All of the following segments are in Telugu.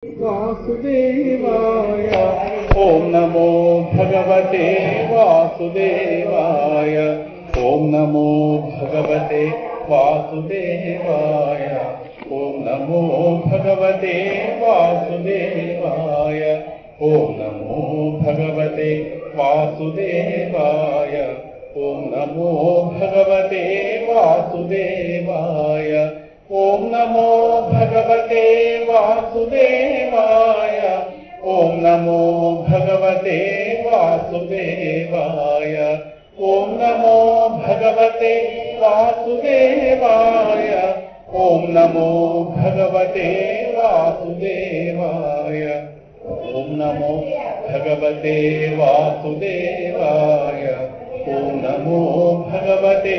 वासुदेवाय ओम नमो भगवते वासुदेवाय ओम नमो भगवते वासुदेवाय ओम नमो भगवते वासुदेवाय ओम नमो भगवते वासुदेवाय ओम नमो भगवते वासुदेवाय ओम नमो भगवते वासुदेवाय ओम नमो भगवते वासुदेवाय ओम नमो भगवते वासुदेवाय ओम नमो भगवते वासुदेवाय ओम नमो भगवते वासुदेवाय ओम नमो भगवते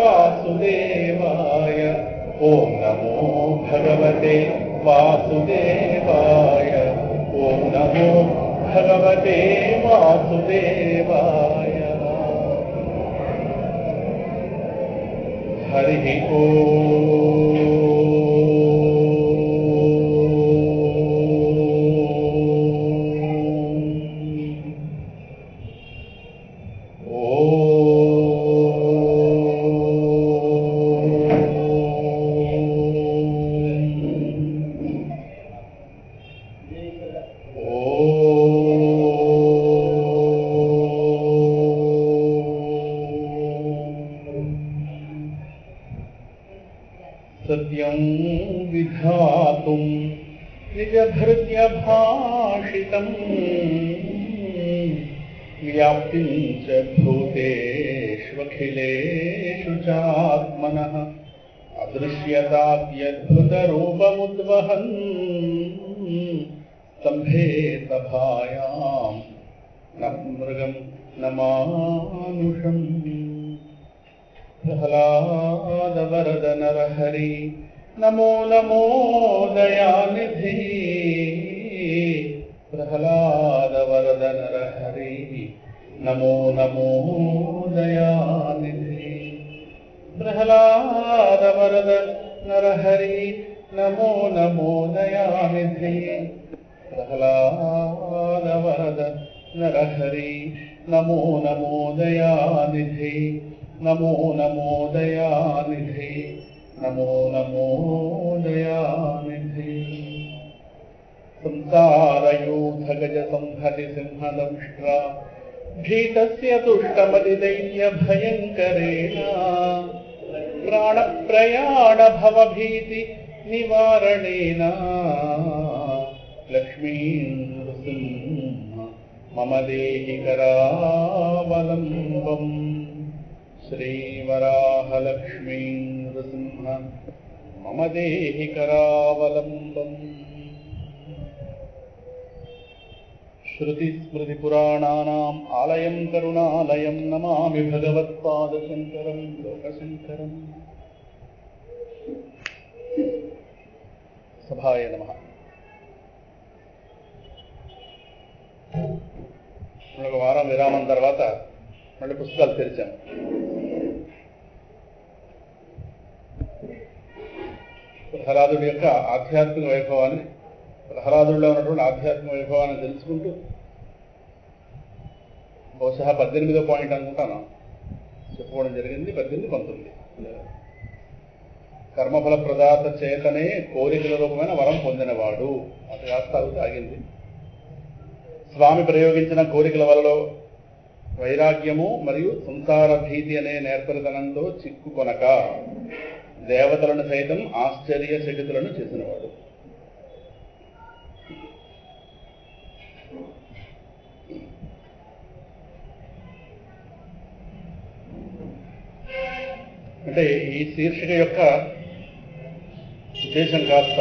वासुदेवाय ओम नमो भगवते वासुदेवाय ओम नमो भगवते वासुदेवाय हरि सत्यं विधातुं निजभृत्यभाषितं व्याप्तिं च भूतेष्वखिलेषु चात्मनः अदृश्यताद्यद्भुतरूपमुद्वहन् स्तम्भे सभायां न मृगं न मानुषम् प्रह्लाद वरद नरहरि नमो नमो दयानिधि प्रह्लाद वरद नरहरि नमो नमो दयानिधि प्रह्लाद वरद नरहरि नमो नमो दयानिधि प्रह्लाद वरद नरहरि नमो नमो दयानिधि नमो नमो दयानिधि नमो नमो दयानिधि संसारयूथगज संहति सिंहदंष्ट्रा भीतस्य तुष्टमतिदैत्य भयङ्करेण प्राणप्रयाण भवभीति निवारणेन लक्ष्मी नृसिंह मम देहि करावलम्बम् श्रीवराहलक्ष्मी नृसिंह मम देहि करावलम्बम् श्रुतिस्मृतिपुराणानाम् आलयं करुणालयं नमामि भगवत्पादशङ्करं लोकशङ्करम् सभाय नमः। ఒక వారం విరామం తర్వాత మళ్ళీ పుస్తకాలు తెరిచాము. ప్రహ్లాదుడి యొక్క ఆధ్యాత్మిక వైభవాన్ని, ప్రహ్లాదుడిలో ఉన్నటువంటి ఆధ్యాత్మిక వైభవాన్ని తెలుసుకుంటూ బహుశా 18వ పాయింట్ అనుకుంటాను చెప్పుకోవడం జరిగింది. 18, 19 కర్మఫల ప్రదాత చేతనే కోరికల రూపమైన వరం పొందినవాడు అది కాస్త ఆగింది. స్వామి ప్రయోగించిన కోరికల వలలో వైరాగ్యము మరియు సంసార భీతి అనే నేర్పరితనంతో చిక్కుకొనక దేవతలను సైతం ఆశ్చర్యచకితులను చేసినవాడు. అంటే ఈ శీర్షిక యొక్క ఉద్దేశం కాస్త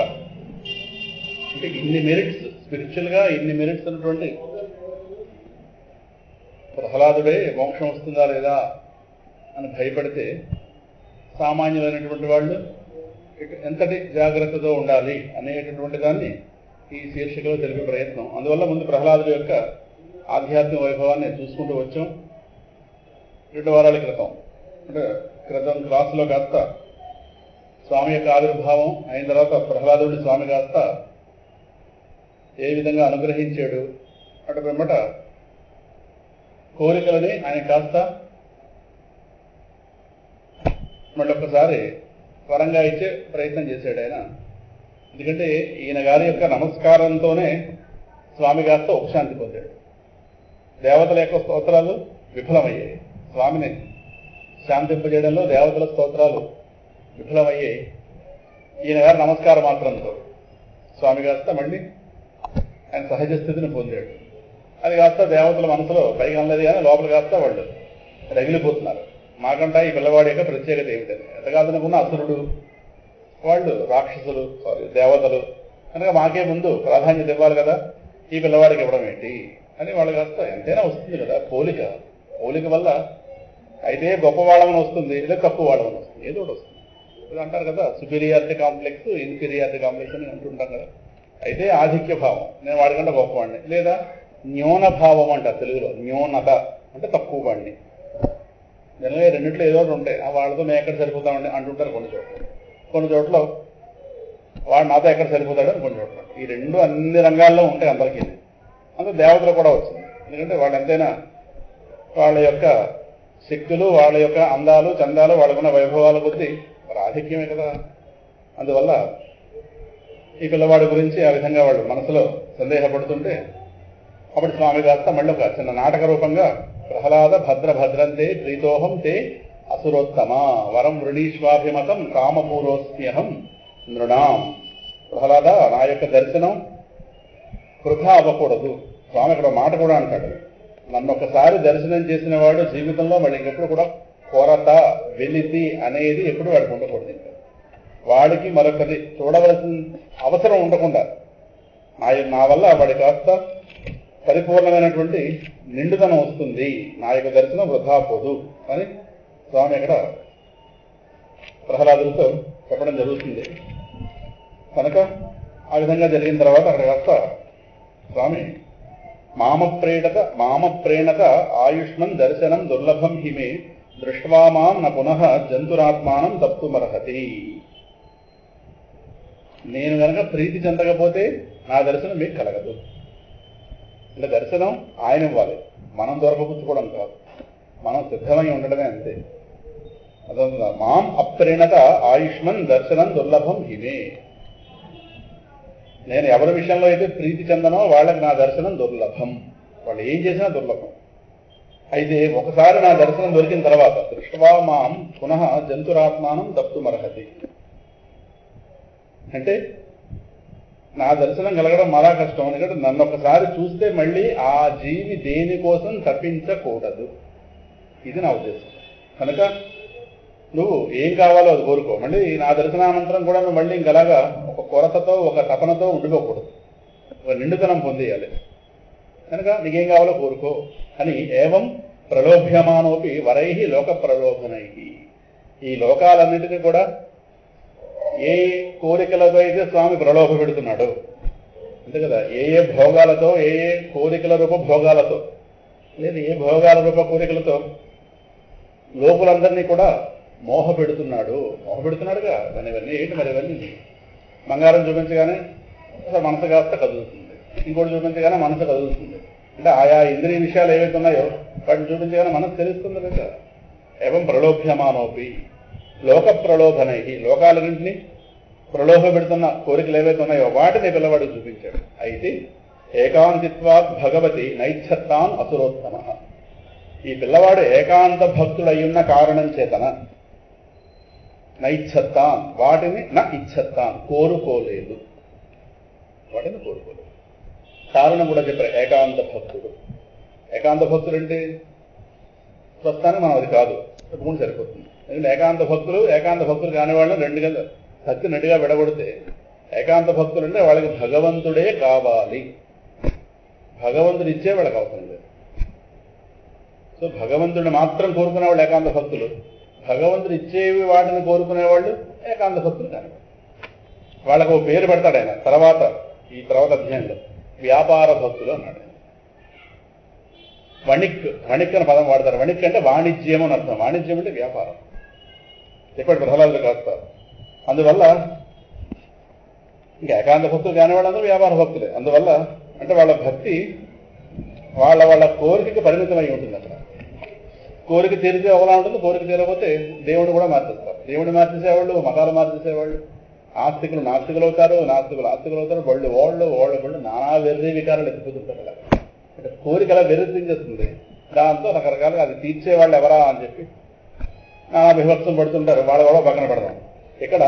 అంటే ఇన్ని మెరిట్స్, స్పిరిచువల్గా ఇన్ని మెరిట్స్ ఉన్నటువంటి ప్రహ్లాదుడే మోక్షం వస్తుందా లేదా అని భయపడితే సామాన్యులైనటువంటి వాళ్ళు ఎంతటి జాగ్రత్తతో ఉండాలి అనేటటువంటి దాన్ని ఈ శీర్షికలో తెలిపే ప్రయత్నం. అందువల్ల ముందు ప్రహ్లాదుడి యొక్క ఆధ్యాత్మిక వైభవాన్ని చూసుకుంటూ వచ్చాం. 2 వారాల క్రితం అంటే క్రితం క్లాసులో కాస్త స్వామి యొక్క ఆవిర్భావం అయిన తర్వాత ప్రహ్లాదుడి స్వామి కాస్త ఏ విధంగా అనుగ్రహించాడు అటు వెంబట కోరికలని ఆయన కాస్త మళ్ళీ ఒక్కసారి వరంగా ఇచ్చే ప్రయత్నం చేశాడు ఆయన. ఎందుకంటే ఈయన గారి యొక్క నమస్కారంతోనే స్వామి గారితో ఉపశాంతి పొందాడు. దేవతల యొక్క స్తోత్రాలు విఫలమయ్యాయి, స్వామిని శాంతింపజేయడంలో దేవతల స్తోత్రాలు విఫలమయ్యాయి. ఈయన గారి నమస్కార మాత్రంతో స్వామి కాస్త మళ్ళీ ఆయన సహజ స్థితిని పొందాడు. అది కాస్త దేవతల మనసులో పైగా అన్నది కానీ లోపల కాస్త వాళ్ళు రగిలిపోతున్నారు. మాకంటా ఈ పిల్లవాడి యొక్క ప్రత్యేకత ఏమిటని. ఎంతకాదనుకున్న అసురుడు, వాళ్ళు రాక్షసులు, దేవతలు కనుక మాకే ముందు ప్రాధాన్యత ఇవ్వాలి కదా, ఈ పిల్లవాడికి ఇవ్వడం ఏంటి అని వాళ్ళు కాస్త ఎంతైనా వస్తుంది కదా పోలిక. పోలిక వల్ల అయితే గొప్పవాళ్ళమని వస్తుంది, లేదా తక్కువ వాళ్ళమని వస్తుంది, ఏదో ఒకటి వస్తుంది. ఇది అంటారు కదా సుపీరియారిటీ కాంప్లెక్స్, ఇన్ఫీరియారిటీ కాంప్లెక్స్ అని అంటుంటాం కదా. అయితే ఆధిక్య భావం, నేను వాడికంటే గొప్పవాడిని, లేదా న్యూన భావం అంటారు తెలుగులో. న్యూనత అంటే తక్కువ వాడిని. జనరల్గా రెండింటిలో ఏదో ఒకటి ఉంటాయి. వాళ్ళతో మేము ఎక్కడ సరిపోతామండి అంటుంటారు కొన్ని చోట్ల. కొన్ని చోట్ల వాడు నాతో ఎక్కడ సరిపోతాడని కొన్ని చోట్ల. ఈ రెండు అన్ని రంగాల్లో ఉంటాయి అందరికీ. అందులో దేవతలు కూడా వచ్చింది. ఎందుకంటే వాళ్ళు ఎంతైనా వాళ్ళ యొక్క శక్తులు, వాళ్ళ యొక్క అందాలు చందాలు, వాళ్ళకున్న వైభవాల కొద్దీ మరి ఆధిక్యమే కదా. అందువల్ల ఈ పిల్లవాడి గురించి ఆ విధంగా వాళ్ళు మనసులో సందేహపడుతుంటే అప్పుడు స్వామి కాస్త మళ్ళీ ఒక చిన్న నాటక రూపంగా ప్రహ్లాద భద్రంతే ప్రీతోహం తే అసురోత్తమ వరం వృణీష్వాభిమతం కామపూరోస్మ్యహం నృణాం. ప్రహ్లాద, నా యొక్క దర్శనం వృధా అవ్వకూడదు. స్వామి ఇక్కడ మాట కూడా అంటాడు, నన్ను ఒకసారి దర్శనం చేసిన వాడు జీవితంలో మళ్ళీ ఇంకెప్పుడు కూడా కొరత వెలితి అనేది ఎప్పుడు వాడికి ఉండకూడదు. వాడికి మరొకటి చూడవలసిన అవసరం ఉండకుండా నా వల్ల వాడి కాస్త పరిపూర్ణమైనటువంటి నిండుదనం వస్తుంది, నా యొక్క దర్శనం వృధా పోదు అని స్వామి ఇక్కడ ప్రహ్లాదులతో చెప్పడం జరుగుతుంది. కనుక ఆ విధంగా జరిగిన తర్వాత అక్కడ కాస్త స్వామి మామ ప్రేణత ఆయుష్మన్ దర్శనం దుర్లభం హిమే దృష్ట్వా మాం న పునః జంతురాత్మానం తప్తుమర్హతి. నేను గనక ప్రీతి చెందకపోతే నా దర్శనం మీకు కలగదు. అంటే దర్శనం ఆయన ఇవ్వాలి, మనం దొరకపుచ్చుకోవడం కాదు, మనం సిద్ధమై ఉండడమే అంతే. అదొక మాం అప్రేణత ఆయుష్మన్ దర్శనం దుర్లభం హిమే. నేను ఎవరి విషయంలో అయితే ప్రీతి చెందనో వాళ్ళకి నా దర్శనం దుర్లభం, వాళ్ళు ఏం చేసినా దుర్లభం. అయితే ఒకసారి నా దర్శనం దొరికిన తర్వాత దృష్ట్వా మాం పునః జంతురాత్మానం తప్తుమర్హతి అంటే నా దర్శనం కలగడం మరా కష్టం. ఎందుకంటే నన్ను ఒకసారి చూస్తే మళ్ళీ ఆ జీవి దేనికోసం తప్పించకూడదు, ఇది నా ఉద్దేశం. కనుక నువ్వు ఏం కావాలో అది కోరుకో. మళ్ళీ నా దర్శనానంతరం కూడా నువ్వు మళ్ళీ ఇంకలాగా ఒక కొరతతో ఒక తపనతో ఉండిపోకూడదు, ఒక నిండుతనం పొందేయాలి. కనుక నీకేం కావాలో కోరుకో అని ఏవం ప్రలోభ్యమానోపి వరై లోక ప్రలోభనై. ఈ లోకాలన్నిటినీ కూడా ఏ కోరికలతో అయితే స్వామి ప్రలోభ పెడుతున్నాడు అంతే కదా, ఏ భోగాలతో, ఏ కోరికల రూప భోగాలతో, లేదు ఏ భోగాల రూప కోరికలతో లోకులందరినీ కూడా మోహపెడుతున్నాడుగా. మరి ఇవన్నీ ఏంటి? మరి ఇవన్నీ బంగారం చూపించగానే మనసు కాస్త కదులుతుంది, ఇంకోటి చూపించగానే మనసు కదులుతుంది. అంటే ఆయా ఇంద్రియ విషయాలు ఏవైతే ఉన్నాయో వాటిని చూపించగానే మనసు తెలుస్తుంది కదా. ఏవం ప్రలోభ్యమానోపి లోక ప్రలోభనై, లోకాలన్నింటినీ ప్రలోభ పెడుతున్న కోరికలు ఏవైతే ఉన్నాయో వాటిని పిల్లవాడికి చూపించాడు. అయితే ఏకాంతిత్వాత్ భగవతి నైచ్ఛత్తాన్ అసురోత్తమ. ఈ పిల్లవాడు ఏకాంత భక్తుడయ్యున్న కారణం చేతన నైచ్ఛత్తాన్, వాటిని నా ఇచ్ఛత్తాన్, కోరుకోలేదు, వాటిని కోరుకోలేదు. కారణం కూడా చెప్పారు, ఏకాంత భక్తుడు. ఏకాంత భక్తుడు అంటే ప్రస్తుతానికి మనం అది కాదు, చెప్పుకుంటే సరిపోతుంది. ఎందుకంటే ఏకాంత భక్తులు కాని వాళ్ళని రెండుగా భక్తి నడిగా విడగొడితే, ఏకాంత భక్తులు అంటే వాళ్ళకి భగవంతుడే కావాలి, భగవంతుడు ఇచ్చే వాళ్ళకి అవసరం లేదు. సో భగవంతుడిని మాత్రం కోరుకునే వాళ్ళు ఏకాంత భక్తులు, భగవంతుడు ఇచ్చేవి వాటిని కోరుకునే వాళ్ళు ఏకాంత భక్తులు కాని వాళ్ళకు ఒక పేరు పెడతాడు ఆయన ఈ తర్వాత అధ్యాయంలో, వ్యాపార భక్తులు అన్నాడు. వణిక్ అని పదం వాడతారు. వణిక్ అంటే వాణిజ్యం అని అర్థం. వాణిజ్యం అంటే వ్యాపారం. చెప్పాడు ప్రహ్లాదుడు కాస్తారు. అందువల్ల ఇంకా ఏకాంత భక్తులు కాని వాళ్ళందరూ వ్యాపార భక్తులే. అందువల్ల అంటే వాళ్ళ భక్తి వాళ్ళ వాళ్ళ కోరికకి పరిమితమై ఉంటుంది. అక్కడ కోరిక తీరితే ఒకలా ఉంటుంది, కోరిక తీరకపోతే దేవుడు కూడా మార్చేస్తారు. దేవుడిని మార్చేసేవాళ్ళు, మతాలు మార్చేసేవాళ్ళు, ఆస్తికులు నాస్తికులు అవుతారు, నాస్తికులు ఆస్తికులు అవుతారు, బళ్ళు బళ్ళు నానా వెర్రి వికారాలు ఎత్తిపోతుంటారు. అలా అంటే కోరిక అలా వెర్రెత్తించేస్తుంది. దాంతో రకరకాలుగా అది తీర్చేవాళ్ళు ఎవరా అని చెప్పి నానా విభక్తం పడుతుంటారు. వాళ్ళు కూడా పక్కన పెడదాం. ఇక్కడ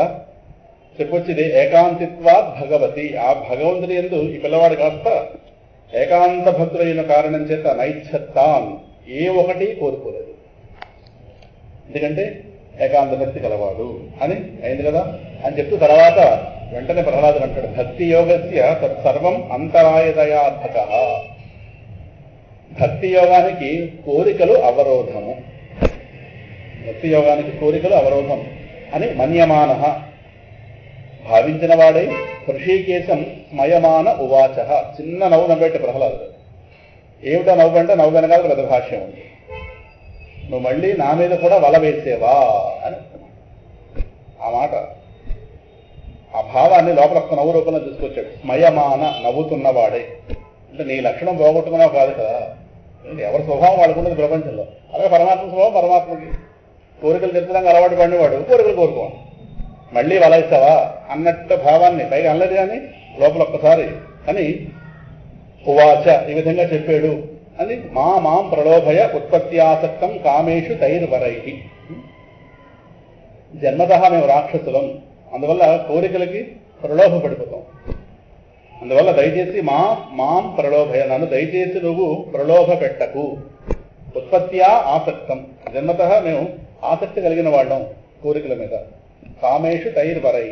చెప్పొచ్చింది ఏకాంతిత్వాత్ భగవతి. ఆ భగవంతుని యందు ఈ పిల్లవాడు కాస్త ఏకాంత భక్తులైన కారణం చేత నైచ్ఛత్తాన్ ఏ ఒకటి కోరుకోలేదు. ఎందుకంటే ఏకాంత భక్తి కలవాడు అని అయింది కదా అని చెప్తూ తర్వాత వెంటనే ప్రహ్లాదుడు అంటాడు భక్తి యోగస్య తత్సర్వం అంతరాయదయార్థక. భక్తి యోగానికి కోరికలు అవరోధము. భక్తి యోగానికి కోరికలు అవరోధం అని మన్యమాన భావించిన వాడే హృషీకేశం స్మయమాన ఉవాచ. చిన్న నవ్వు నవ్వేట ప్రహ్లాదుడు. ఏమిటో నవ్వు అంటే నవ్వు వెనకాల పెద్ద భాష్యం ఉంది. నువ్వు మళ్ళీ నా మీద కూడా వల వేసేవా అని ఆ మాట, ఆ భావాన్ని లోపల ఒక్క నవ్వు రూపంలో తీసుకొచ్చాడు. స్మయమాన నవ్వుతున్నవాడే అంటే నీ లక్షణం పోగొట్టుకున్నావు కాదు కదా. ఎవరి స్వభావం వాడుకున్నది ప్రపంచంలో. అలాగే పరమాత్మ స్వభావం పరమాత్మకి కోరికలు తీర్చడానికి అలవాటు పడినవాడు కోరికలు కోరుకోవాలి. మళ్ళీ వలయిస్తావా అన్నట్టు భావాన్ని పైగా అనలేదు కానీ లోపల ఒక్కసారి అని ఉవాచ ఈ విధంగా చెప్పాడు అని మాం ప్రలోభయ ఉత్పత్త్యాసక్తం కామేషు తైర్వరై. జన్మతః మేము రాక్షసులం, అందువల్ల కోరికలకి ప్రలోభపడిపోతాం. అందువల్ల దయచేసి మాం ప్రలోభయ, నన్ను దయచేసి నువ్వు ప్రలోభ పెట్టకు. ఉత్పత్త్యా ఆసక్తం, జన్మతః మేము ఆసక్తి కలిగిన వాళ్ళం కోరికల మీద. కామేషు తైర్వరై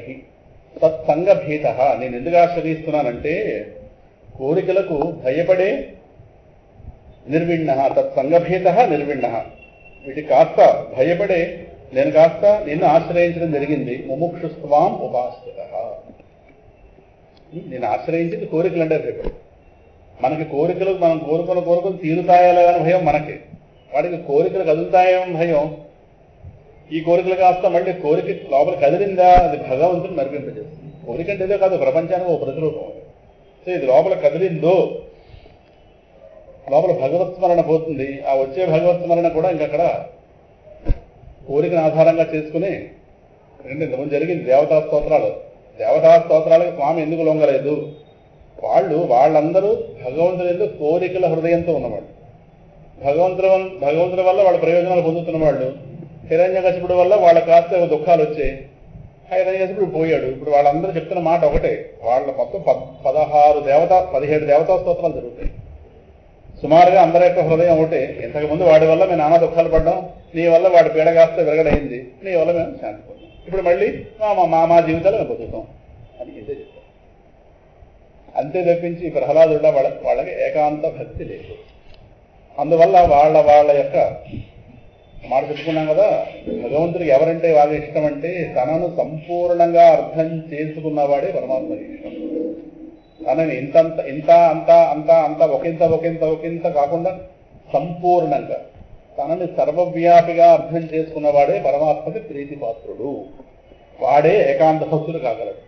తత్సంగభీత. నేను ఎందుకు ఆశ్రయిస్తున్నానంటే కోరికలకు భయపడే నిర్విణ్ణ, తత్సంగభీత నిర్విణ్ణ, వీటికి కాస్త భయపడే నేను కాస్త నిన్ను ఆశ్రయించడం జరిగింది. ముముక్షుస్వాం ఉపాశ్రిత. నేను ఆశ్రయించింది కోరికలు అంటే భయపడి. మనకి కోరికలు మనం కోరుకున్న తీరుతాయాలనే భయం మనకి, వాడికి కోరికలు కదులుతాయేమో భయం. ఈ కోరికలు కాస్త మళ్ళీ కోరిక లోపల కదిలిందా అది భగవంతుని మరిపింపజేస్తుంది. కోరిక అంటే ఏదో కాదు, ప్రపంచానికి ఓ ప్రతిరూపం. సో ఇది లోపల కదిలిందో లోపల భగవత్ స్మరణ పోతుంది. ఆ వచ్చే భగవత్ స్మరణ కూడా ఇంకక్కడ కోరికను ఆధారంగా చేసుకుని ఇంతకుముందు జరిగింది దేవతా స్తోత్రాలకు స్వామి ఎందుకు లొంగలేదు. వాళ్ళందరూ భగవంతుని ఎందుకు కోరికల హృదయంతో ఉన్నవాళ్ళు, భగవంతుడి వల్ల వాళ్ళ ప్రయోజనాలు పొందుతున్న వాళ్ళు. హిరణ్యకశిపుడు వల్ల వాళ్ళ కాస్త దుఃఖాలు వచ్చాయి, హిరణ్యకశిపుడు పోయాడు. ఇప్పుడు వాళ్ళందరూ చెప్తున్న మాట ఒకటే. వాళ్ళ మొత్తం 17 దేవతా స్తోత్రాలు జరుగుతాయి. సుమారుగా అందరి యొక్క హృదయం ఒకటే. ఇంతకుముందు వాడి వల్ల మేము నానా దుఃఖాలు పడ్డాం, నీ వల్ల వాడి పీడ కాస్త విరగడైంది, నీ వల్ల మేము శాంతి పొందాం. ఇప్పుడు మళ్ళీ మా జీవితాలు మేము పొందుతాం అని ఇదే చెప్తాం. అంతే తప్పించి ప్రహ్లాదుడ వాళ్ళకి ఏకాంత భక్తి లేదు. అందువల్ల వాళ్ళ యొక్క మాట చెప్పుకున్నాం కదా, భగవంతుడికి ఎవరంటే వాళ్ళ ఇష్టం అంటే తనను సంపూర్ణంగా అర్థం చేసుకున్నవాడే పరమాత్మకి ఇష్టం. తనని ఇంత అంతా ఒకంత కాకుండా సంపూర్ణంగా తనని సర్వవ్యాపిగా అర్థం చేసుకున్నవాడే పరమాత్మకి ప్రీతిపాత్రుడు. వాడే ఏకాంత భక్తుడు కాగలడు.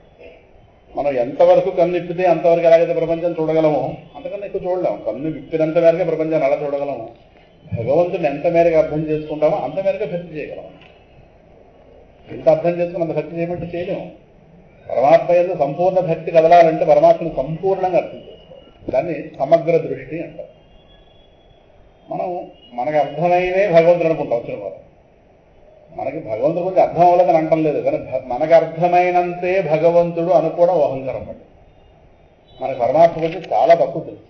మనం ఎంతవరకు కన్ను ఇప్పితే అంతవరకు ఎలాగైతే ప్రపంచం చూడగలమో అంతకన్నా ఎక్కువ చూడలేము. కన్ను విప్పినంత మేరకే ప్రపంచాన్ని అలా చూడగలము. భగవంతుని ఎంత మేరకు అర్థం చేసుకుంటామో అంత మేరకు భక్తి చేయగలం. ఎంత అర్థం చేసుకుని అంత భక్తి చేయమంటే చేయలేము. పరమాత్మ యందు సంపూర్ణ భక్తి కదలాలంటే పరమాత్మను సంపూర్ణంగా అర్థం చేసుకోవాలి. దాన్ని సమగ్ర దృష్టి అంటారు. మనకు అర్థమైనే భగవంతుడు అనుకుంటాం. వచ్చిన వారు మనకి భగవంతుడు గురించి అర్థం అవ్వలేదని అంటం లేదు, కానీ మనకు అర్థమైనంతే భగవంతుడు అనుకోవడం అహంకారం పట్టి. మనకు పరమాత్మ గురించి చాలా తక్కువ తెలుసు.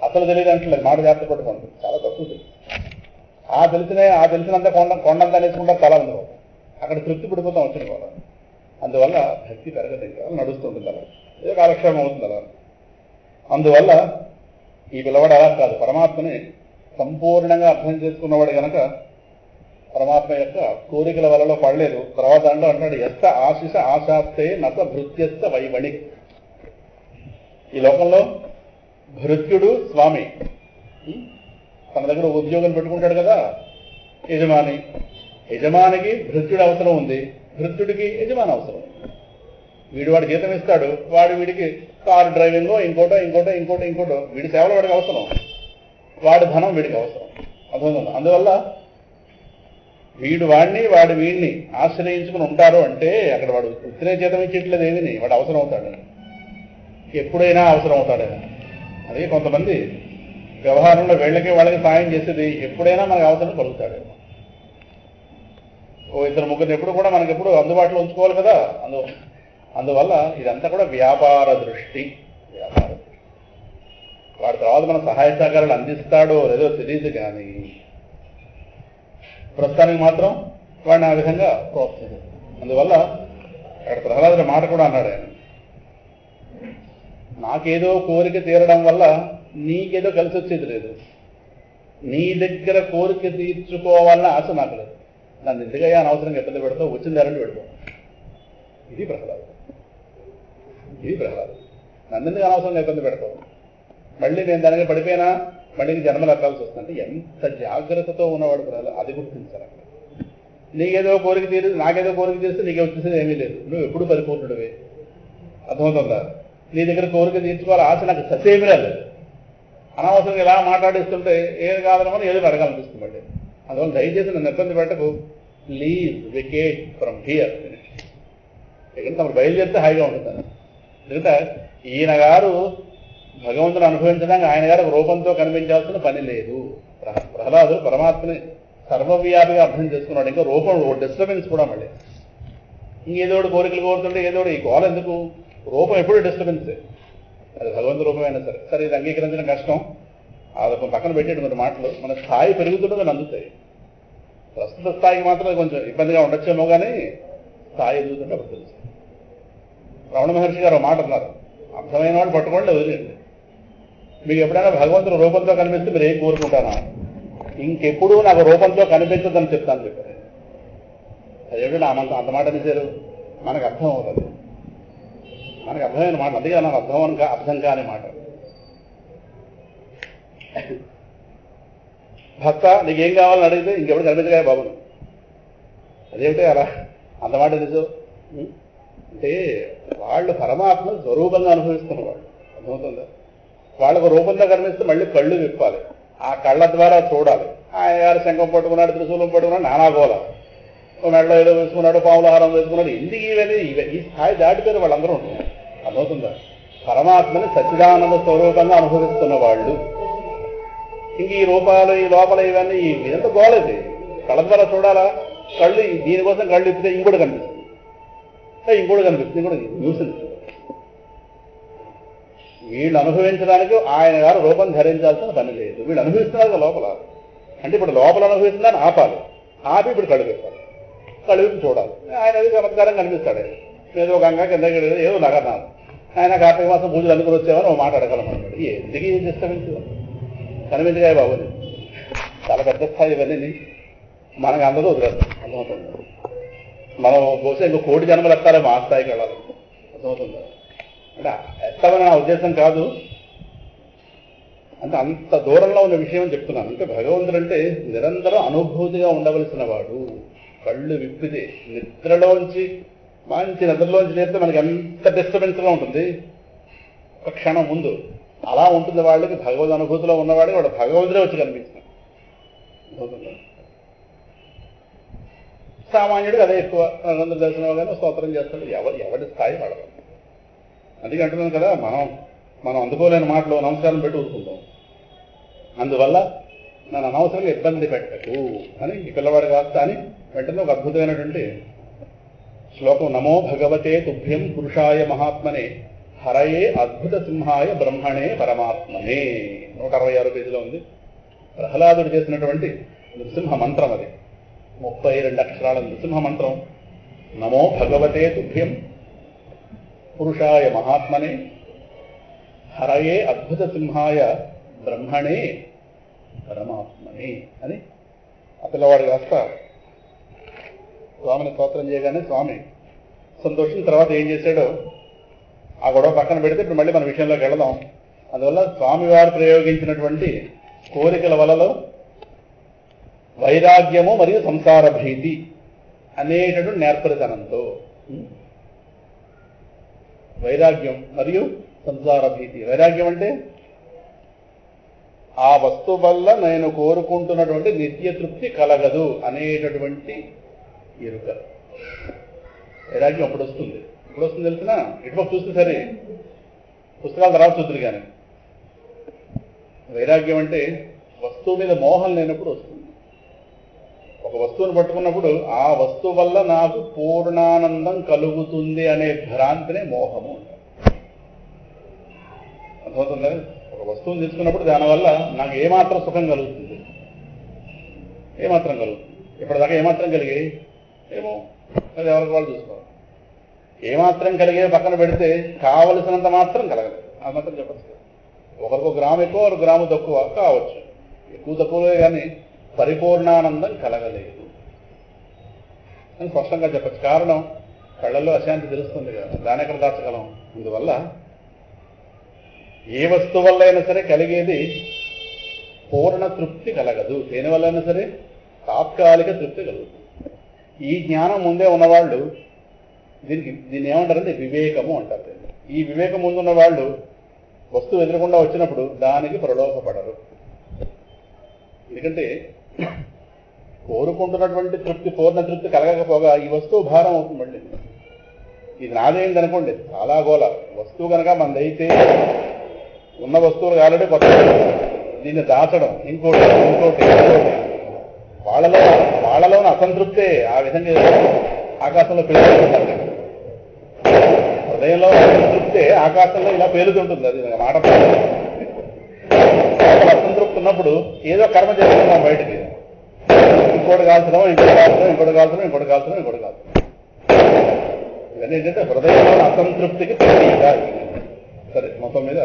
అసలు తెలియదు అంటలేదు, మాట జాగ్రత్త పట్టుకుంటుంది. చాలా తక్కువ తెలుసు. ఆ తెలిసినంత కొండంతా నేర్చుకుంటారు చాలా ఉంది. అక్కడ తృప్తి పడిపోతాం వచ్చిన వాళ్ళు. అందువల్ల భక్తి పెరగదు, ఇంకా నడుస్తుంటుంది. అలా ఏదో కాలక్షేమం అవుతుంది అలా. అందువల్ల ఈ పిల్లవాడు అలా కాదు, పరమాత్మని సంపూర్ణంగా అర్థం చేసుకున్నవాడు కనుక పరమాత్మ యొక్క కోరికల వలలో పడలేదు. తర్వాత దాంట్లో అంటాడు ఎస్త ఆశిష ఆశాస్తే నత భృత్యస్త వైవణి. ఈ లోకంలో భృత్యుడు స్వామి తన దగ్గర ఉద్యోగం పెట్టుకుంటాడు కదా యజమానికి భృత్యుడు అవసరం ఉంది, భృత్యుడికి యజమాని అవసరం. వాడి జీతం ఇస్తాడు, వీడికి కారు డ్రైవింగో ఇంకోటో ఇంకోటో ఇంకోటో ఇంకోటో వీడి సేవలు వాడికి అవసరం, వాడి ధనం వీడికి అవసరం. అర్థమవుతుంది. అందువల్ల వీడిని ఆశ్రయించుకుని ఉంటారు అంటే అక్కడ వాడు ఉత్తరే జీతం ఇచ్చేట్లేదు ఏమిని, వాడు అవసరం అవుతాడు, ఎప్పుడైనా అవసరం అవుతాడేమో. అదే కొంతమంది వ్యవహారంలో వాళ్ళకి సాయం చేసేది ఎప్పుడైనా మనకు అవసరం కలుగుతాడేమో. ఇద్దరు ముగ్గురు ఎప్పుడు కూడా మనకి ఎప్పుడు అందుబాటులో ఉంచుకోవాలి కదా. అందువల్ల ఇదంతా కూడా వ్యాపార దృష్టి. వాడి తర్వాత మన సహాయ సహకారాలు అందిస్తాడో లేదో తెలియదు, కానీ ప్రస్తుతానికి మాత్రం వాడిని ఆ విధంగా ప్రోత్సహిస్తాడు. అందువల్ల అక్కడ ప్రహ్లాదుడి మాట కూడా అన్నాడు ఆయన, నాకేదో కోరిక తీరడం వల్ల నీకేదో కలిసి వచ్చేది లేదు, నీ దగ్గర కోరిక తీర్చుకోవాలన్న ఆశ నాకు లేదు, నన్ను ఎందుకయ్యా అనవసరంగా ఇబ్బంది పెడతావు, వచ్చిన ధరని పెడతావు. ఇది ప్రహ్లాదు. నన్ను ఎందుకు అనవసరంగా ఇబ్బంది పెడతావు, మళ్ళీ నేను దానికి పడిపోయినా మళ్ళీ జన్మలు ఎక్కాల్సి వస్తుందంటే ఎంత జాగ్రత్తతో ఉన్నవాడు ప్రహ్లాదు. అది గుర్తించాలి. నాకేదో కోరిక తీరిస్తే నీకే వచ్చేసేది ఏమీ లేదు, నువ్వు ఎప్పుడు పరిపూర్ణుడివే. అర్థమవుతుందా? నీ దగ్గర కోరిక తీర్చుకోవాలి ఆశ నాకు ససేమీ లేదు. అనవసరంగా ఇలా మాట్లాడిస్తుంటే ఏది కాదనమని ఏదో అడగాలనిపిస్తుంది మళ్ళీ. అందువల్ల దయచేసి నన్ను ఇబ్బంది పెట్టకు, లీవ్ వెకేట్ ఫ్రమ్ హియర్. ఇక్కడ తమరు బయలుదేరితే హాయిగా ఉంటుంది. ఎందుకంటే ఈయన గారు భగవంతుని అనుభవించడానికి ఆయన గారు రూపంతో కనిపించాల్సిన పని లేదు. ప్రహ్లాదు పరమాత్మని సర్వవ్యాపిగా అర్థం చేసుకున్నాడు. ఇంకా రూపం డిస్టర్బెన్స్ కూడా మళ్ళీ ఇంకేదోడు కోరికలు కోరుతుంటే ఏదోడు ఈ గోల ఎందుకు, రూపం ఎప్పుడు డిస్టర్బెన్సే. అది భగవంతు రూపమైనా సరే ఇది అంగీకరించడం కష్టం. అది పక్కన పెట్టేటి మరి మాటలు మన స్థాయి పెరుగుతుండదని అందుతాయి. ప్రస్తుత స్థాయికి మాత్రం కొంచెం ఇబ్బందిగా ఉండొచ్చేమో, కానీ స్థాయి ఎదుగుతుంటే అప్పుడు తెలుసు. రమణ మహర్షి గారు మాట అన్నారు, అర్థమైన వాడు పట్టుకోండి, వదిలేండి. మీకు ఎప్పుడైనా భగవంతుడు రూపంతో కనిపిస్తే మీరు ఏం కోరుకుంటానా, ఇంకెప్పుడు నాకు రూపంతో కనిపించదని చెప్తాను చెప్పారు. అదేమిటంటే అంత మాట అనేసారు, మనకు అర్థం అవుతుంది, మనకు అర్థమైన మాట. అందుకే నాకు అర్థం కాని మాట. భక్త నీకేం కావాలని అడిగితే ఇంకెప్పుడు కనిపించగా బాబును, అదేమిటే అలా అంత మాట నిజం. అంటే వాళ్ళు పరమాత్మ స్వరూపంగా అనుభవిస్తున్న వాళ్ళు. అర్థమవుతుందా? వాళ్ళకు రూపంగా కనిపిస్తే మళ్ళీ కళ్ళు విప్పాలి, ఆ కళ్ళ ద్వారా చూడాలి. ఆయన గారు శంఖం పట్టుకున్నాడు, త్రిశూలం పట్టుకున్నాడు, నానాగోళ, మెడలో ఏదో వేసుకున్నాడు, పాములహారం వేసుకున్నాడు, ఎందుకు ఈ స్థాయి దాటిపోయిన వాళ్ళందరూ ఉంటుంది. అర్థమవుతుందా? పరమాత్మని సచ్చిదానంద స్వరూపంగా అనుభవిస్తున్న వాళ్ళు. ఇంక ఈ రూపాలు ఈ లోపల ఇవన్నీ ఇదంతా గోలేదు. కళ్ళ ద్వారా చూడాలా, కళ్ళు దీనికోసం కళ్ళు ఇప్పితే ఇంకోటి కనిపిస్తుంది, ఇంకోటి న్యూసెన్స్. వీళ్ళు అనుభవించడానికి ఆయన గారు రూపం ధరించాల్సిన పని లేదు. వీళ్ళు అనుభవిస్తున్నారు లోపల. అంటే ఇప్పుడు లోపల అనుభవిస్తుందని ఆపాలి, ఆపి ఇప్పుడు కళ్ళు పెట్టాలి, కళ్ళు విప్పి చూడాలి. ఆయన అది చమత్కారం కనిపిస్తాడు. ఏదో గంగా కింద ఏదో నగన్నాను, ఆయన కార్తీక మాసం పూజలు అందుకుని వచ్చేవని ఒక మాట అడగలమన్నాడు. ఎందుకు ఏం డిస్టర్బెన్స్ కనిపించగా బాబుని, చాలా పెద్ద స్థాయి ఇవన్నీ మనకు అందరూ వదిలేస్తాం. అర్థమవుతుంది? మనం బహుశా ఇంకో 1,000,000 జన్మలు ఎత్తారే మా స్థాయికి వెళ్ళాలి. అర్థమవుతుందా? అంటే ఎత్తామని నా ఉద్దేశం కాదు, అంటే అంత దూరంలో ఉన్న విషయం అని చెప్తున్నాను. అంటే భగవంతుడు అంటే నిరంతరం అనుభూతిగా ఉండవలసిన వాడు. కళ్ళు విప్పితే నిద్రలోంచి మంచి నిద్రలోంచి లేస్తే మనకి ఎంత డిస్టర్బెన్స్గా ఉంటుంది ఒక క్షణం ముందు. అలా ఉంటుంది వాళ్ళకి. భగవద్ అనుభూతిలో ఉన్నవాడికి వాడు భగవంతుడే వచ్చి కనిపిస్తుంది. సామాన్యుడికి అదే ఎక్కువ. భగవంతుడు దర్శనం కానీ స్తోత్రం చేస్తాడు. ఎవరి స్థాయి వాడదు. అందుకే అంటున్నాను కదా, మనం అందుకోలేని మాటలు నమస్కారం పెట్టి ఊరుకుంటాం. అందువల్ల నన్ను అనవసరంగా ఇబ్బంది పెట్టకు అని ఈ పిల్లవాడు కాస్తా అని వెంటనే ఒక అద్భుతమైనటువంటి శ్లోకం, నమో భగవతే తుభ్యం పురుషాయ మహాత్మనే హరయే అద్భుత సింహాయ బ్రహ్మణే పరమాత్మనే. 166 పేజీలో ఉంది. ప్రహ్లాదుడు చేసినటువంటి నృసింహ మంత్రం అది. 32 అక్షరాల నృసింహ మంత్రం. నమో భగవతే తుభ్యం పురుషాయ మహాత్మనే హరయే అద్భుత సింహాయ బ్రహ్మణే పరమాత్మనే అని ఆ పిల్లవాడు కాస్త స్వామిని స్తోత్రం చేయగానే స్వామి సంతోషం. తర్వాత ఏం చేశాడో ఆ గొడవ పక్కన పెడితే ఇప్పుడు మళ్ళీ మన విషయంలోకి వెళదాం. అందువల్ల స్వామివారు ప్రయోగించినటువంటి కోరికల వలలో వైరాగ్యము మరియు సంసార భీతి అనేటటువంటి నేర్పరితనంతో వైరాగ్యం మరియు సంసార భీతి. వైరాగ్యం అంటే ఆ వస్తువు వల్ల నేను కోరుకుంటున్నటువంటి నిత్య తృప్తి కలగదు అనేటటువంటి ఎరుక. వైరాగ్యం అప్పుడు వస్తుంది. ఇప్పుడు వస్తుంది తెలిసిన ఇటుపక్క చూస్తే సరే, పుస్తకాల తర్వాత చూద్దరు. కానీ వైరాగ్యం అంటే వస్తువు మీద మోహం లేనప్పుడు వస్తుంది. ఒక వస్తువును పట్టుకున్నప్పుడు ఆ వస్తువు వల్ల నాకు పూర్ణానందం కలుగుతుంది అనే భ్రాంతినే మోహము అంటారు. అర్థమవుతుందా? ఒక వస్తువును తీసుకున్నప్పుడు దానివల్ల నాకు ఏమాత్రం సుఖం కలుగుతుంది, ఏమాత్రం కలుగుతుంది. ఇప్పటిదాకా ఏమాత్రం కలిగాయి ఏమో, అది ఎవరికి వాళ్ళు చూసుకోవాలి. ఏమాత్రం కలిగే పక్కన పెడితే కావలసినంత మాత్రం కలగలేదు. అది మాత్రం చెప్పచ్చు. ఒకరికి గ్రాము ఎక్కువ, ఒక గ్రాము తక్కువ కావచ్చు, ఎక్కువ తక్కువే, కానీ పరిపూర్ణానందం కలగలేదు అని స్పష్టంగా చెప్పచ్చు. కారణం కళ్ళల్లో అశాంతి తెలుస్తుంది కదా, దాని ఎక్కడ దాచగలం. అందువల్ల ఏ వస్తువు వల్ల అయినా సరే కలిగేది పూర్ణ తృప్తి కలగదు. దేనివల్ల అయినా సరే తాత్కాలిక తృప్తి కలుగుతుంది. ఈ జ్ఞానం ముందే ఉన్నవాళ్ళు దీన్ని ఏమంటారంటే వివేకము అంటారు. ఈ వివేకం ముందున్న వాళ్ళు వస్తువు ఎదురకుండా వచ్చినప్పుడు దానికి ప్రలోభపడరు. ఎందుకంటే కోరుకుంటున్నటువంటి తృప్తి, పూర్ణ తృప్తి కలగకపోగా ఈ వస్తువు భారం అవుతుంది. మళ్ళీ ఇది నాదేంది అనుకోండి, చాలా గోల. వస్తువు కనుక మనదైతే ఉన్న వస్తువులు ఆల్రెడీ కొత్త, దీన్ని దాచడం ఇంకోటి ఇంకోటి ఇంకోటి, వాళ్ళలోని అసంతృప్తే ఆ విధంగా ఆకాశంలో పేలుతుంటారు. హృదయంలో అసంతృప్తే ఆకాశంలో ఇలా పేలుతుంటుంది. అది మాట. అసంతృప్తి ఉన్నప్పుడు ఏదో కర్మ చేస్తున్నాం బయటికి, ఇంకోటి కాల్చడం, ఇంకోటి కాల్చడం, ఇంకోటి కాల్చడం, ఇంకోటి కాల్చడం, ఇంకోటి కాల్చడం. ఇవన్నీ ఏంటంటే హృదయంలో అసంతృప్తికి ప్రతీక. సరే, మొత్తం మీద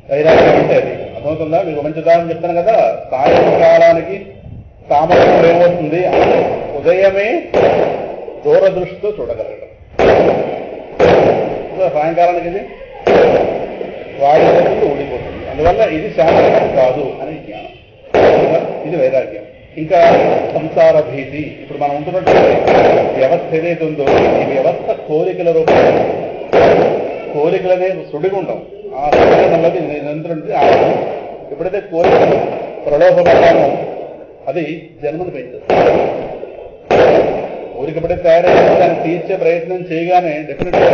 వైరాగ్యం అంటే అది అర్థమవుతుందా? మీకు మంచి ఉదాహరణ చెప్తాను కదా. సాయంకాలానికి సామర్థ్యం ఏమవుతుంది? ఉదయమే దూరదృష్టితో చూడగలగడం. సాయంకాలానికి ఇది వాడి ఊడిపోతుంది. అందువల్ల ఇది శాంతం కాదు అనే జ్ఞానం. ఇది వైరాగ్యం. ఇంకా సంసార భీతి. ఇప్పుడు మనం ఉంటున్నటువంటి వ్యవస్థ ఏదైతే ఉందో, ఈ వ్యవస్థ కోరికల రూపంలో, కోరికలనే సుడిగా ఉంటాం. ఆ సుడిగన్నది నిరంతరం ఎప్పుడైతే కోరికలు ప్రలోభపడతామో అది జన్మను పెంచేస్తుంది. కోరిక ఎప్పుడైతే తయారైతే దాన్ని తీర్చే ప్రయత్నం చేయగానే డెఫినెట్గా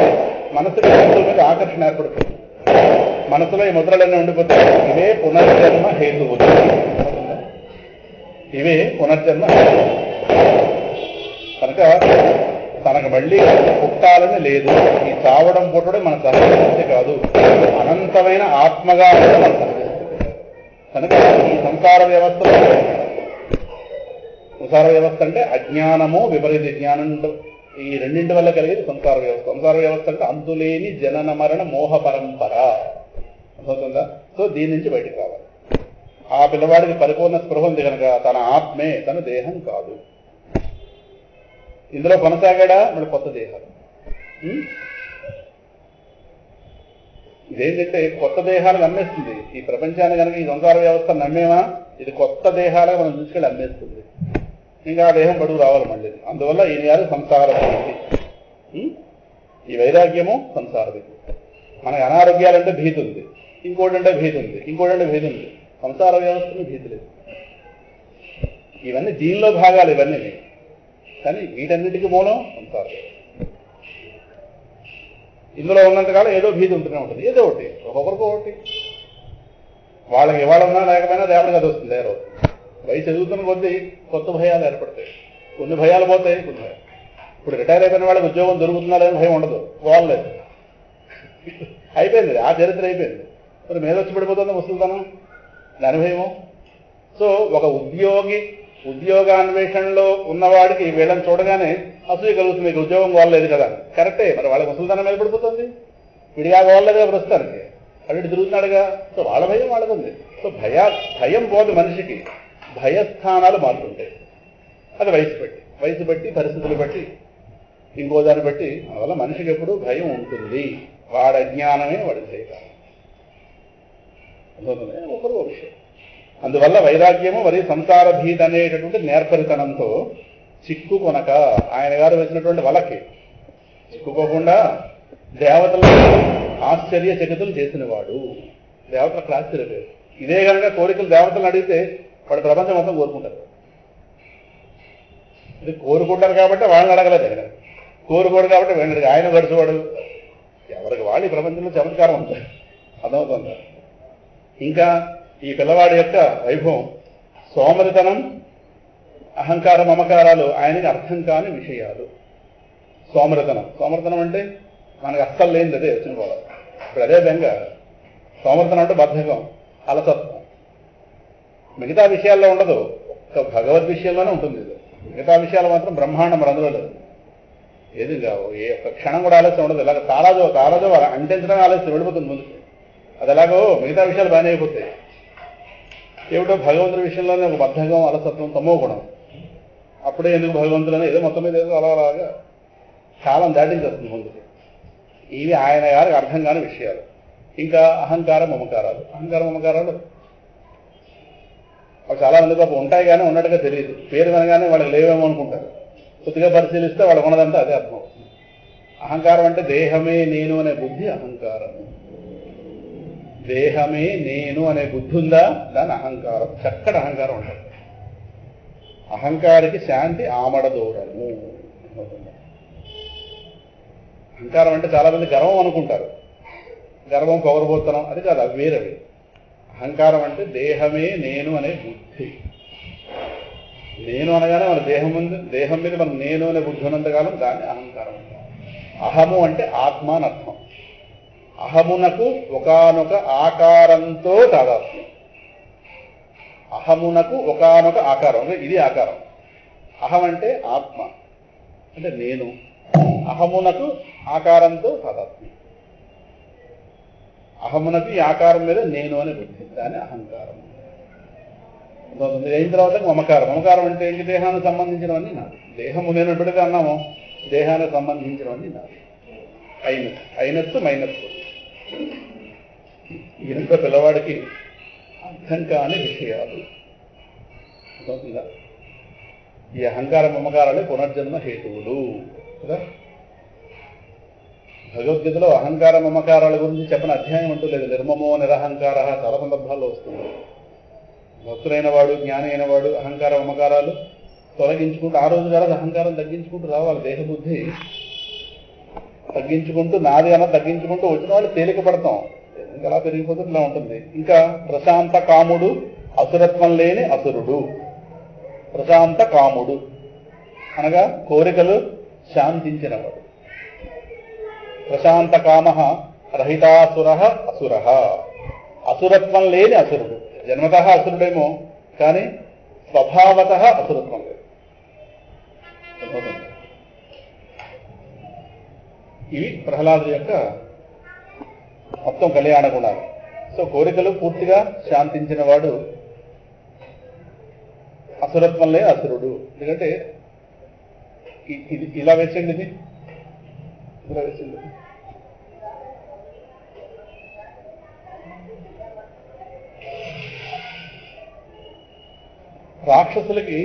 మనసుకి వస్తువుల మీద ఆకర్షణ ఏర్పడుతుంది. మనసులో ఈ ముద్రలన్నీ ఉండిపోతాయి. ఇవే పునర్జన్మ హేతువులు. ఇవే పునర్జన్మ హేతువులు. కనుక తనకు మళ్ళీ పుట్టాలని లేదు. ఈ చావడం పుట్టడం మన సహజ కాదు, అనంతమైన ఆత్మగా ఉండడం మన సహజ. కనుక ఈ సంసార వ్యవస్థలో, సంసార వ్యవస్థ అంటే అజ్ఞానము, విపరీత జ్ఞానం, ఈ రెండింటి వల్ల కలిగేది సంసార వ్యవస్థ. సంసార వ్యవస్థ అంటే అంతులేని జనన మరణ మోహ పరంపర. అవుతుందా? సో దీని నుంచి బయటకు రావాలి. ఆ పిల్లవాడికి పరిపూర్ణ స్పృహ ఉంది కనుక తన ఆత్మే, తన దేహం కాదు. ఇందులో కొనసాగాడా మళ్ళీ కొత్త దేహాలు. ఇదేంటంటే కొత్త దేహాలకు అమ్మేస్తుంది ఈ ప్రపంచాన్ని. కనుక ఈ సంసార వ్యవస్థ నమ్మేమా, ఇది కొత్త దేహాలకు మనం తీసుకెళ్ళి అమ్మేస్తుంది. ఇంకా ఆ దేహం బడుగు రావాలి మళ్ళీ. అందువల్ల ఈ గారు సంసార భీతి. ఈ వైరాగ్యము సంసార భీతి. మనకి అనారోగ్యాలంటే భీతి ఉంది, ఇంకోటంటే భీతి ఉంది, ఇంకోటంటే భీతి ఉంది. సంసార వ్యవస్థను భీతి లేదు. ఇవన్నీ దీనిలో భాగాలు ఇవన్నీ. కానీ వీటన్నిటికీ మూలం సంసార వ్యవస్థ. ఇందులో ఉన్నంతకాలం ఏదో భీతి ఉంటూనే ఉంటుంది. ఏదో ఒకటి, ఒక్కొక్కరికి ఒకటి. వాళ్ళకి ఇవాళ ఉన్నా లేకపోయినా రేపటి కథ వస్తుంది. ఏ రోజు వయసు ఎదుగుతున్న కొద్దీ కొత్త భయాలు ఏర్పడతాయి. కొన్ని భయాలు పోతాయి, కొన్ని భయాలు. ఇప్పుడు రిటైర్ అయిపోయిన వాళ్ళకి ఉద్యోగం దొరుకుతుందా లేదని భయం ఉండదు, పోవాలేదు, అయిపోయింది, ఆ చరిత్ర అయిపోయింది. మరి మీద వచ్చి పడిపోతుంది ముసలితనం, దాని భయము. సో ఒక ఉద్యోగాన్వేషణలో ఉన్నవాడికి వీళ్ళని చూడగానే అసూయ కలుగుతుంది. మీకు ఉద్యోగం పోలేదు కదా, కరెక్టే. మరి వాళ్ళకి ముసలితనం మీద పడిపోతుంది. విడిగా పోలేదుగా ప్రస్తుతానికి, అటు తిరుగుతున్నాడుగా. సో వాళ్ళ భయం వాళ్ళకు ఉంది. సో భయం పోదు మనిషికి, భయస్థానాలు మారుతుంటాయి. అది వయసు బట్టి పరిస్థితులు బట్టి ఇంకో దాన్ని బట్టి. అందువల్ల మనిషికి ఎప్పుడు భయం ఉంటుంది. వాడి అజ్ఞానమే వాడి చేయగలరు. ఒకరు విషయం. అందువల్ల వైరాగ్యము మరియు సంసార భీతి అనేటటువంటి నేర్పరితనంతో చిక్కుకొనక, ఆయన గారు వేసినటువంటి వలకి చిక్కుకోకుండా దేవతలను ఆశ్చర్యచకితులు చేసినవాడు. దేవతలకు ఆశ్చర్యలేదు. ఇదే కనుక కోరికలు దేవతలను అడిగితే వాడు ప్రపంచం మొత్తం కోరుకుంటారు. ఇది కోరుకుంటారు కాబట్టి వాళ్ళని అడగలేదు. ఆయన కోరుకోడు కాబట్టి వీళ్ళకి ఆయన గడిచేవాడు. ఎవరికి వాళ్ళు ఈ ప్రపంచంలో చమత్కారం ఉంటారు. అర్థమవుతుంది. ఇంకా ఈ పిల్లవాడి యొక్క వైభవం, సోమరితనం, అహంకార మమకారాలు ఆయనకి అర్థం కాని విషయాలు. సోమరితనం అంటే మనకు అస్సలు లేనిది అదే వచ్చిన పోవాలి. ఇప్పుడు అదే విధంగా సోమరితనం అంటే బద్ధకం, అలసత్వం. మిగతా విషయాల్లో ఉండదు, ఒక్క భగవద్ విషయంలోనే ఉంటుంది. ఇది మిగతా విషయాలు మాత్రం బ్రహ్మాండం అందులో లేదు. ఏది కావు, ఏ ఒక్క క్షణం కూడా ఆలస్యం ఉండదు. ఇలాగ తారాజో అంటించడం ఆలస్యం వెళ్ళిపోతుంది ముందుకు. అది ఎలాగో మిగతా విషయాలు బాగానే అయిపోతాయి. ఏమిటో భగవంతుడి విషయంలోనే ఒక బద్ధకం, అలసత్వం, తమో గుణం. అప్పుడే ఎందుకు భగవంతుడని ఏదో మొత్తం మీద ఏదో అలాగా కాలం దాటించేస్తుంది ముందుకు. ఇవి ఆయన గారికి అర్థం కాని విషయాలు. ఇంకా అహంకార మమకారాలు అవి చాలా మంది పాపం ఉంటాయి కానీ ఉన్నట్టుగా తెలియదు. పేరు వినగానే వాళ్ళకి లేవేమో అనుకుంటారు. కొద్దిగా పరిశీలిస్తే వాళ్ళకు ఉన్నదంటే అదే అర్థం అవుతుంది. అహంకారం అంటే దేహమే నేను అనే బుద్ధి అహంకారం. దేహమే నేను అనే బుద్ధి ఉందా, దాని అహంకారం. చక్కటి అహంకారం ఉంటుంది. అహంకారికి శాంతి ఆమడదూరము. అహంకారం అంటే చాలా మంది గర్వం అనుకుంటారు. గర్వం, పొగరబోత్తనం అది కాదు, అవి వేరవి. అహంకారం అంటే దేహమే నేను అనే బుద్ధి. నేను అనగానే మన దేహం మీద మనం నేను అనే బుద్ధి ఉన్నంతకాలం దాన్ని అహంకారం. అహము అంటే ఆత్మ అని అర్థం. అహమునకు ఒకానొక ఆకారంతో తాదాత్మ్యం. అహమునకు ఒకానొక ఆకారం, ఇది ఆకారం. అహం అంటే ఆత్మ, అంటే నేను. అహమునకు ఆకారంతో తాదాత్మ్యం. అహమునకు ఈ ఆకారం మీద నేను అనే బుద్ధి, దాని అహంకారం. అయిన తర్వాత మమకారం అంటే ఏంటి? దేహానికి సంబంధించినవన్నీ నాది. దేహము నేను ఎప్పుడైతే అన్నామో దేహానికి సంబంధించినవన్నీ నాది. అయినట్టు మైనట్టు. ఇంత పిల్లవాడికి అర్థం కాని విషయాలు. ఈ అహంకార మమకారాలే పునర్జన్మ హేతువులు కదా. భగవద్గీతలో అహంకార మమకారాల గురించి చెప్పిన అధ్యాయం అంటూ లేదు. నిర్మమో నిరహంకార చాలా సందర్భాల్లో వస్తుంది. భక్తులైన వాడు, జ్ఞాని అయిన వాడు అహంకార మమకారాలు తొలగించుకుంటూ ఆ రోజు కాదు అహంకారం తగ్గించుకుంటూ రావాలి. దేహబుద్ధి తగ్గించుకుంటూ, నాది అన్న తగ్గించుకుంటూ వచ్చిన వాళ్ళు తేలిక పడతాం. ఇంకా అలా పెరిగిపోతుంది, ఇలా ఉంటుంది. ఇంకా ప్రశాంత కాముడు, అసురత్వం లేని అసురుడు. ప్రశాంత కాముడు అనగా కోరికలు శాంతించినవాడు. ప్రశాంత కామ రహితాసుర అసుర. అసురత్వం లేని అసురుడు. జన్మత అసురుడేమో కానీ స్వభావత అసురత్వం లేదు. ఇవి ప్రహ్లాదుడి యొక్క మొత్తం కళ్యాణ గుణాలు. సో కోరికలు పూర్తిగా శాంతించిన వాడు అసురత్వం లేని అసురుడు. ఎందుకంటే ఇది ఇలా వేసింది, ఇది ఇలా వేసింది. రాక్షసులకి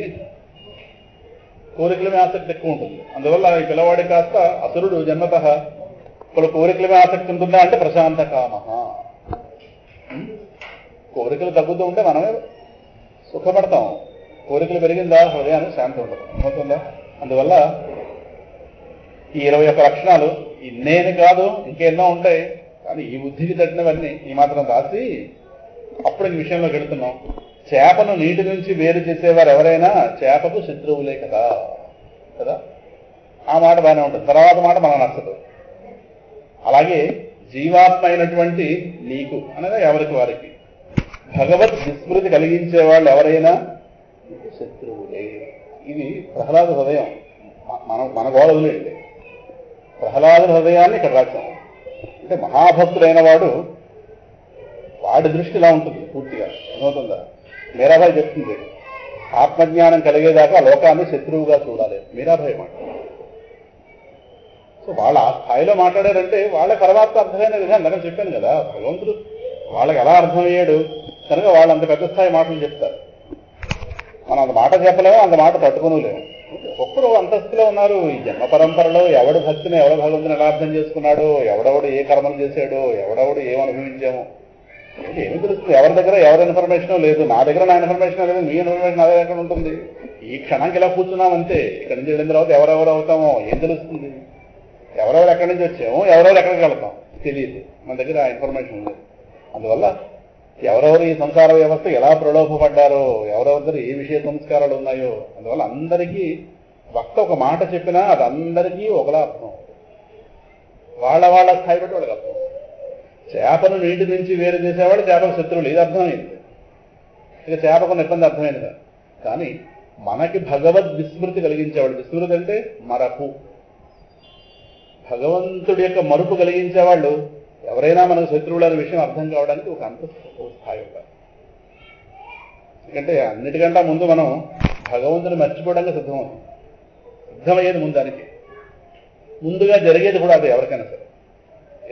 కోరికల మీద ఆసక్తి ఎక్కువ ఉంటుంది. అందువల్ల ఈ పిల్లవాడి కాస్త అసురుడు జన్మత. ఇప్పుడు కోరికల మీద ఆసక్తి ఉంటుందా అంటే ప్రశాంత కామ. కోరికలు తగ్గుతూ ఉంటే మనమే సుఖపడతాం. కోరికలు పెరిగిందా హృదయానికి శాంతి ఉండదు, అవుతుందా? అందువల్ల ఈ 21 లక్షణాలు ఇన్నేని కాదు, ఇంకెన్నో ఉంటాయి. కానీ ఈ బుద్ధికి తట్టినవన్నీ ఈ మాత్రం రాసి అప్పుడు ఈ విషయంలోకి వెళుతున్నాం. చేపను నీటి నుంచి వేరు చేసేవారు ఎవరైనా చేపకు శత్రువులే కదా. ఆ మాట బాగానే ఉంటుంది. తర్వాత మాట మనకు నచ్చదు. అలాగే జీవాత్మ అయినటువంటి నీకు అనగా ఎవరికి వారికి భగవద్ విస్మృతి కలిగించే వాళ్ళు ఎవరైనా శత్రువులే. ఇది ప్రహ్లాద హృదయం. మన గోడ వదిలేండి. ప్రహ్లాద హృదయాన్ని ఇక్కడ రాశాం. అంటే మహాభక్తుడైన వాడు, వాడి దృష్టి ఇలా ఉంటుంది పూర్తిగా, అర్థమవుతుందా? మీరాబాయి చెప్తుంది, ఆత్మజ్ఞానం కలిగేదాకా లోకాన్ని శత్రువుగా చూడాలి. మీరాబాయి మాట. సో వాళ్ళ ఆ స్థాయిలో మాట్లాడారంటే వాళ్ళ పరమాత్మ అర్థమైన విధానం దగ్గర చెప్పాను కదా. భగవంతుడు వాళ్ళకి ఎలా అర్థమయ్యాడు కనుక వాళ్ళు అంత పెద్ద స్థాయి మాటలు చెప్తారు. మనం అంత మాట చెప్పలేము, అంత మాట తట్టుకోలేము. ఒక్కరు అంతస్తులో ఉన్నారు. ఈ జన్మ పరంపరలో ఎవడు భక్తిని ఎవడ భగవంతుని ఎలా అర్థం చేసుకున్నాడో, ఎవడెవడు ఏ కర్మలు చేశాడో, ఎవడెవడు ఏం అనుభవించామో ఏమి తెలుస్తుంది. ఎవరి దగ్గర ఎవరి ఇన్ఫర్మేషన్ లేదు. నా దగ్గర నా ఇన్ఫర్మేషన్ లేదు, మీ ఇన్ఫర్మేషన్ నా దగ్గర ఎక్కడ ఉంటుంది? ఈ క్షణానికి ఇలా కూర్చున్నామంతే. ఇక్కడి నుంచి వెళ్ళిన తర్వాత ఎవరెవరు అవుతామో ఏం తెలుస్తుంది? ఎవరెవరు ఎక్కడి నుంచి వచ్చామో, ఎవరెవరు ఎక్కడికి వెళ్తాం తెలియదు. మన దగ్గర ఆ ఇన్ఫర్మేషన్ ఉంది. అందువల్ల ఎవరెవరు ఈ సంసార వ్యవస్థ ఎలా ప్రలోభపడ్డారో, ఎవరెవరి ఏ విషయ సంస్కారాలు ఉన్నాయో, అందువల్ల అందరికీ వక్త ఒక మాట చెప్పినా అది అందరికీ ఒకలా అర్థం. వాళ్ళ వాళ్ళ స్థాయి బట్టి వాళ్ళకి అర్థం. చేపను నీటి నుంచి వేరు చేసేవాడు చేపకు శత్రువులు, ఇది అర్థమైంది. ఇక చేపకున్న ఇబ్బంది అర్థమైంది. కానీ మనకి భగవద్ విస్మృతి కలిగించేవాడు, విస్మృతి అంటే మరపు, భగవంతుడి యొక్క మరుపు కలిగించేవాళ్ళు ఎవరైనా మనకు శత్రువులు అనే విషయం అర్థం కావడానికి ఒక స్థాయి ఉండాలి. ఎందుకంటే అన్నిటికంటే ముందు మనం భగవంతుని మర్చిపోవడానికి సిద్ధమయ్యేది ముందు. దానికి ముందుగా జరిగేది కూడా అదే. ఎవరికైనా సరే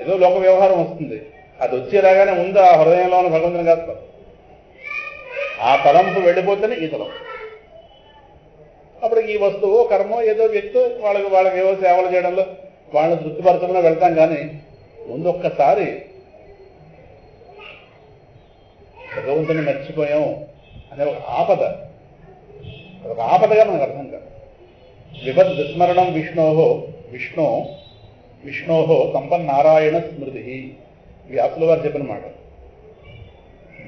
ఏదో లోక వ్యవహారం వస్తుంది, అది వచ్చేలాగానే ముందు ఆ హృదయంలో ఉన్న భగవంతుని కాదు, ఆ తలంపు వెళ్ళిపోతేనే ఈ తలం. అప్పుడు ఈ వస్తువు కర్మ ఏదో వ్యక్తి వాళ్ళకి ఏవో సేవలు చేయడంలో వాళ్ళని తృప్తిపరచడంలో వెళ్తాం. కానీ ముందు ఒక్కసారి భగవంతుని మర్చిపోయాం అనే ఒక ఆపదగా మనకు అర్థం కాదు. విపద్ విస్మరణం విష్ణోహో సంపన్నారాయణ స్మృతి, వ్యాసుల వారు చెప్పిన మాట.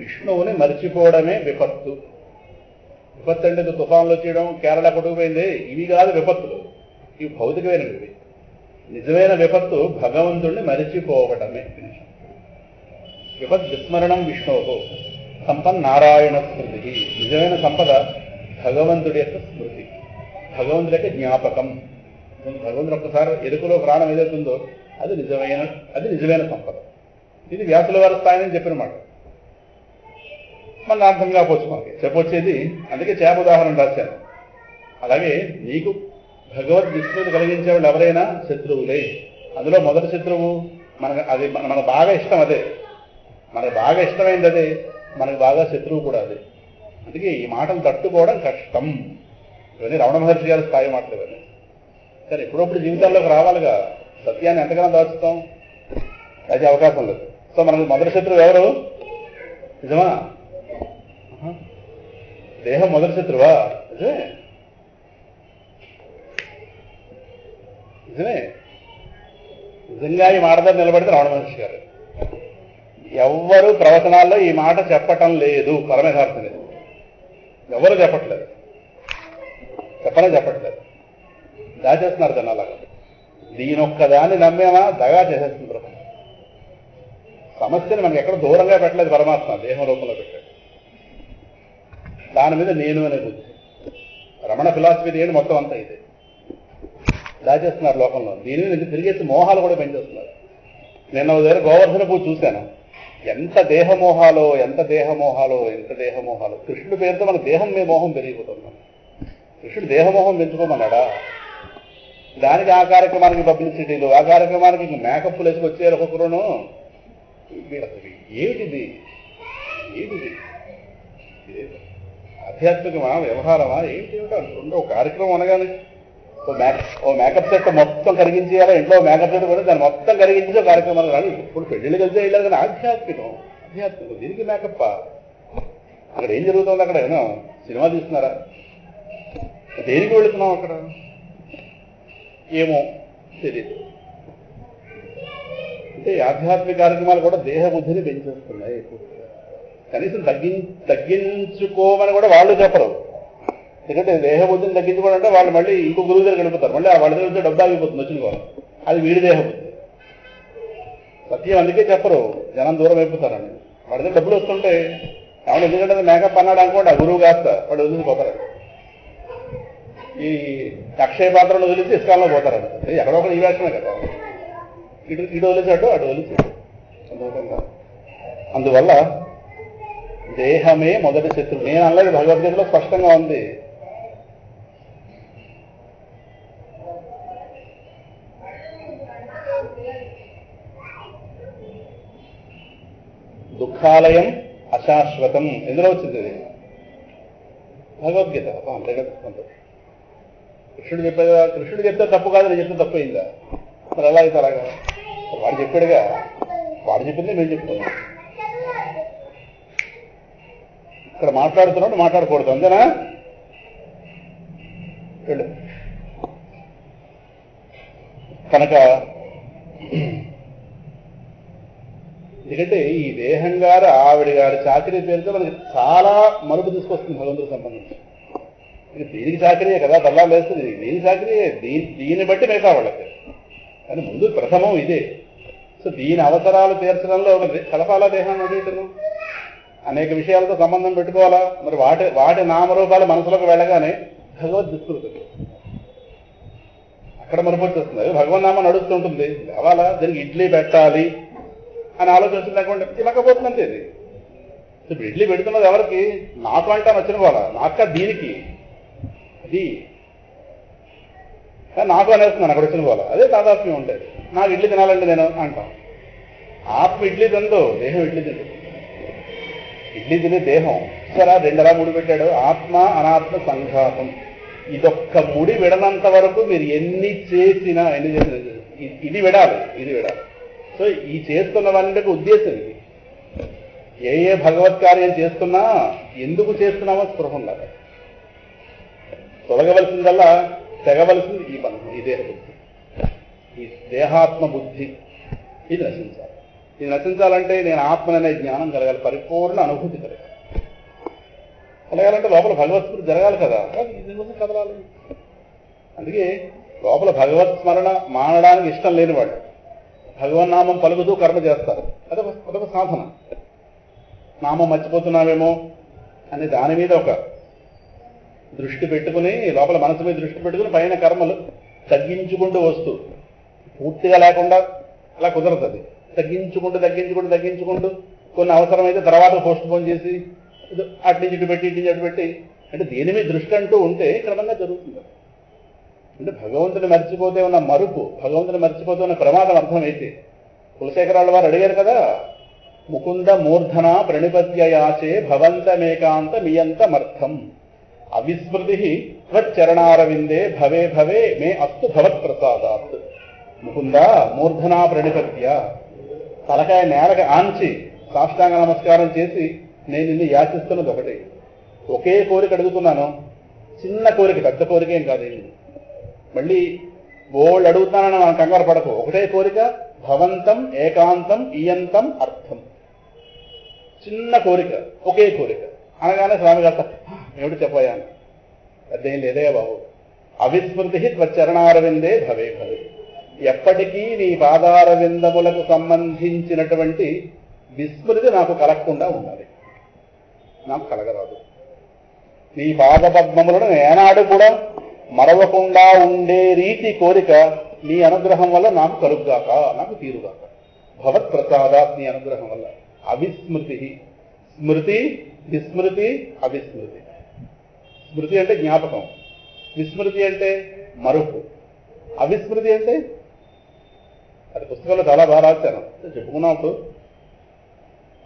విష్ణువుని మర్చిపోవడమే విపత్తు. విపత్తు అంటే తుఫాన్లో చేయడం, కేరళ కొట్టుకుపోయింది, ఇవి కాదు విపత్తులు, ఇవి భౌతికమైనవి. నిజమైన విపత్తు భగవంతుణ్ణి మరిచిపోవటమే. విపత్ విస్మరణం విష్ణోహో సంపన్నారాయణ స్మృతి. నిజమైన సంపద భగవంతుడి యొక్క స్మృతి, భగవంతుడి యొక్క జ్ఞాపకం. భగవంతుడు ఒక్కసారి ఎరుకలో ప్రాణం ఏదవుతుందో అది నిజమైన సంపద. ఇది వ్యాసుల వారి స్థాయిని చెప్పిన మాట. మన అర్థం కాకపోవచ్చు మనకి చెప్పొచ్చేది. అందుకే చేప ఉదాహరణ రాశాను. అలాగే నీకు భగవద్ విస్మృతి కలిగించే వాళ్ళు ఎవరైనా శత్రువులే. అందులో మొదటి శత్రువు మనకు బాగా ఇష్టం అదే, మనకు బాగా ఇష్టమైంది అదే, మనకు బాగా శత్రువు కూడా అదే. అందుకే ఈ మాటలు తట్టుకోవడం కష్టం. ఇవన్నీ రమణ మహర్షి గారి స్థాయి మాటలు ఇవన్నీ. సరే ఎప్పుడప్పుడు జీవితాల్లోకి రావాలిగా. సత్యాన్ని ఎంతగానో దాచుతాం, అది అవకాశం లేదు. సో మనకు మొదటి శత్రువు ఎవరు? నిజమా? దేహం మొదటి శత్రువా? నిజమే. నిజంగా ఈ మాట దగ్గర నిలబడితే రమణ మహర్షి గారు. ఎవ్వరూ ప్రవచనాల్లో ఈ మాట చెప్పటం లేదు. పరమేశార్థం ఎవరు చెప్పట్లేదు, చెప్పట్లేదు. దాచేస్తున్నారు జనాలాగా. దీనొక్కదాన్ని నమ్మేమా దగా చేసేస్తుంది ప్రపంచం. సమస్యను మనకి ఎక్కడ దూరంగా పెట్టలేదు పరమాత్మ, దేహం రూపంలో పెట్టాడు. దాని మీద నేను అనే బుద్ధి, రమణ ఫిలాసఫీ ఏంటి మొత్తం అంతా ఇదే. దాచేస్తున్నారు లోకంలో. దీని నుంచి తిరిగేసి మోహాలు కూడా పెంచేస్తున్నారు. నేను దగ్గర గోవర్ధన పూజ చూశాను. ఎంత దేహమోహాలో. కృష్ణుడి పేరుతో మన దేహం మీద మోహం పెరిగిపోతుంది. కృష్ణుడు దేహమోహం పెంచుకోమన్నాడా? దానికి ఆ కార్యక్రమానికి పబ్లిసిటీలు, ఆ కార్యక్రమానికి మేకప్లు వేసుకొచ్చారు ఒక్కొక్కరును. ఏమిటిది? ఆధ్యాత్మికమా, వ్యవహారమా, ఏమిటో ఒక కార్యక్రమం అనగానే ఓ మేకప్ సెట్ మొత్తం కరిగించేయాలా. ఇంట్లో మేకప్ సెట్ కూడా దాన్ని మొత్తం కరిగించే కార్యక్రమాలు రాదు. ఇప్పుడు పెళ్లిళ్ళు కలిసి వెళ్ళారు కానీ ఆధ్యాత్మికం దీనికి మేకప్. అక్కడ ఏం జరుగుతుంది? అక్కడ ఏమో సినిమా తీస్తున్నారా? దేనికి వెళుతున్నాం అక్కడ? ఏమో తెలియదు. అంటే ఆధ్యాత్మిక కార్యక్రమాలు కూడా దేహ బుద్ధిని పెంచేస్తున్నాయి. కనీసం తగ్గించుకోమని కూడా వాళ్ళు చెప్పరు. ఎందుకంటే దేహ బుద్ధిని తగ్గించుకోవాలంటే వాళ్ళు మళ్ళీ ఇంకో గురువు దగ్గర గడుపుతారు. మళ్ళీ వాళ్ళ దగ్గర డబ్బు ఆగిపోతుంది వచ్చిన వాళ్ళు. అది వీడి దేహ బుద్ధి. సత్యం అందుకే చెప్పరు, జనం దూరం అయిపోతారని. వాడి దగ్గర డబ్బులు వస్తుంటే ఎవరు ఎందుకంటే మేకప్ అన్నాడు అనుకోండి, ఆ గురువు కాస్త వాడు వదిలిపోతారు. ఈ అక్షయ పాత్రలు వదిలిసి ఇస్కాల్లో పోతారు. ఎక్కడో ఒకటి ఈ వేషమే కదా. ఇటు వదిలేసాడు, అటు వదిలేసాడు. అందువల్ల దేహమే మొదటి శత్రువు. నేను అలాగే భగవద్గీతలో స్పష్టంగా ఉంది. దుఃఖాలయం అశాశ్వతం. ఎందులో వచ్చింది అది? భగవద్గీత. అంతే కదా. కృష్ణుడు చెప్తే తప్పు కాదు, నేను చెప్తే తప్పు అయిందా? మరి ఎలా అయితే అలాగా? వాడు చెప్పాడుగా, వాడు చెప్పిందే మేము చెప్తున్నాం. ఇక్కడ మాట్లాడుతున్నాడు, మాట్లాడకూడదు, అంతేనా? వెళ్ళు. కనుక ఎందుకంటే ఈ దేహం గారు ఆవిడ గారి చాకరీ పేరుతో మనకి చాలా మలుపు తీసుకొస్తుంది భగవంతుడికి సంబంధించి. ఇక దీనికి చాకరీయే కదా, తల్లా వేస్తుంది, దీని చాకరీయే, దీన్ని బట్టి మిగతా వాళ్ళకి. కానీ ముందు ప్రథమం ఇదే. సో దీని అవసరాలు తీర్చడంలో కలపాలా దేహాన్ని అదేటను, అనేక విషయాలతో సంబంధం పెట్టుకోవాలా. మరి వాటి నామరూపాలు మనసులోకి వెళ్ళగానే భగవద్ విస్మృతి అక్కడ మరుపొచ్చి వస్తుంది. అది భగవన్నామం నడుస్తుంటుంది, కావాలా దీనికి ఇడ్లీ పెట్టాలి అని ఆలోచించడం లేకుండా తినకపోతుంది అంతే. ఇది ఇప్పుడు ఇడ్లీ పెడుతున్నది ఎవరికి? నాకు అంటా నచ్చిన వాళ్ళ, నాక దీనికి అది నాకు అనేస్తున్నాను అక్కడ వచ్చిన వాళ్ళ. అదే తాదాత్మ్యం ఉంటుంది. నాకు ఇడ్లీ తినాలండి నేను అంటాం. ఆత్మ ఇడ్లీ తిందో, దేహం ఇడ్లీ తిందు. ఇడ్లీ తినే దేహం సరే రెండరా ముడి పెట్టాడు. ఆత్మ అనాత్మ సంఘాతం, ఇదొక్క ముడి విడనంత వరకు మీరు ఎన్ని చేసినా ఇది విడాలి, ఇది విడాలి. సో ఈ చేస్తున్నవన్నిటికి ఉద్దేశం ఇది. ఏ భగవత్ కార్యం చేస్తున్నా ఎందుకు చేస్తున్నామో స్పృహ ఉండాలి. తొలగవలసిందల్లా తెగవలసింది ఈ బంధం, ఈ దేహ బుద్ధి, ఈ దేహాత్మ బుద్ధి. ఇది నశించాలి. ఇది నశించాలంటే నేను ఆత్మననే జ్ఞానం కలగాలి, పరిపూర్ణ అనుభూతి కలగాలి. కలగాలంటే లోపల భగవత్ స్మృతి జరగాలి కదా, దీనికోసం కదలాలి. అందుకే లోపల భగవత్ స్మరణ మానడానికి ఇష్టం లేని వాళ్ళు భగవన్నామం పలుకుతూ కర్మ చేస్తారు. అదొక సాధన. నామం మర్చిపోతున్నామేమో అని దాని మీద ఒక దృష్టి పెట్టుకుని, లోపల మనసు మీద దృష్టి పెట్టుకుని పైన కర్మలు తగ్గించుకుంటూ వస్తూ, పూర్తిగా లేకుండా అలా కుదరదు. తగ్గించుకుంటూ కొన్ని అవసరమైతే తర్వాత పోస్ట్ పోన్ చేసి అటు నుంచి ఇటు పెట్టి, ఇటు నుంచి అటు పెట్టి, అంటే దేని మీద దృష్టి అంటూ ఉంటే క్రమంగా జరుగుతుంది. అంటే భగవంతుని మర్చిపోతే ఉన్న మరుపు, భగవంతుని మర్చిపోతే ఉన్న ప్రమాదం అర్థమైతే కులశేఖరాల వారు అడిగారు కదా, ముకుంద మూర్ధన ప్రణిపత్యయాచే భవంతమేకాంత మియంతమర్థం అవిస్మృతి త్వచ్చరణారవిందే భవే భవే మే అస్తు భవత్ ప్రసాదాత్. ముకుంద మూర్ధనా ప్రణిపత్య, తలకాయ నేలకి ఆంచి సాష్టాంగ నమస్కారం చేసి నేను నిన్ను యాచిస్తున్నది ఒకటే, ఒకే కోరిక అడుగుతున్నాను. చిన్న కోరిక, పెద్ద కోరిక ఏం కాదు. మళ్ళీ ఓళ్ళు అడుగుతున్నానని మనం కంగారు పడకు. ఒకటే కోరిక, భవంతం ఏకాంతం ఇయంతం అర్థం. చిన్న కోరిక, ఒకే కోరిక అనగానే స్వామి గారు ఏమిటి చెప్పాను, అదేం లేదే బాబు. అవిస్మృతి త్వచ్చరణారవిందే భవే భవే, ఎప్పటికీ నీ పాదారవిందములకు సంబంధించినటువంటి విస్మృతి నాకు కలగకుండా ఉండాలి, నాకు కలగరాదు. నీ పాదపద్మములను ఏనాడు కూడా మరవకుండా ఉండే రీతి కోరిక నీ అనుగ్రహం వల్ల నాకు కలుగుగాక, నాకు తీరుగాక. భవత్ ప్రసాదాత్, నీ అనుగ్రహం వల్ల. అవిస్మృతి, స్మృతి, విస్మృతి, అవిస్మృతి. స్మృతి అంటే జ్ఞాపకం, విస్మృతి అంటే మరుపు, అవిస్మృతి అంటే అది పుస్తకంలో చాలా బాగా రాశాను. చెప్పుకున్నప్పుడు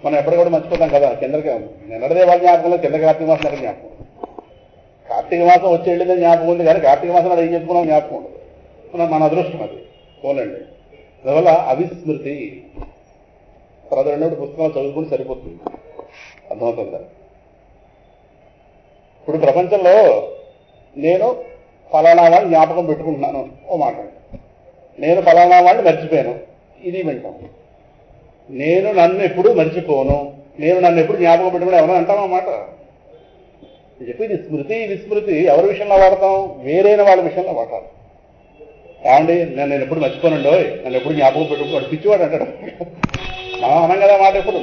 మనం ఎప్పటి కూడా మర్చిపోతాం కదా. కిందకి నిన్నదే వాళ్ళ జ్ఞాపకంలో కింద కార్తీక మాసం ఎక్కడ జ్ఞాపకం, కార్తీక మాసం వచ్చి వెళ్ళిందని జ్ఞాపకం ఉంది కానీ కార్తీక మాసం అది ఏం చెప్పుకున్నాం జ్ఞాపకం ఉండదు. మన అదృష్టం అది, పోలండి. అందువల్ల అవిస్మృతి. తర్వాత రెండోటి పుస్తకాలు చదువుకుంటే సరిపోతుంది, అర్థమవుతుందా. ఇప్పుడు ప్రపంచంలో నేను ఫలానా వాడిని జ్ఞాపకం పెట్టుకుంటున్నాను, ఓ మాట. నేను ఫలానా వాడిని మర్చిపోయాను, ఇది వింటాం. నేను నన్ను ఎప్పుడు మర్చిపోను, నేను నన్ను ఎప్పుడు జ్ఞాపకం పెట్టుకుని ఎవరైనా అంటాం అన్నమాట. చెప్పి ఇది స్మృతి విస్మృతి ఎవరి విషయంలో వాడతాం, వేరైన వాళ్ళ విషయంలో వాడతారు. ఏమండి నేను ఎప్పుడు మర్చిపోనండో, నన్ను ఎప్పుడు జ్ఞాపకం పెట్టుకున్నాడు పిచ్చివాడు అంటాడు. మనం అనం కదా మాట. ఎప్పుడు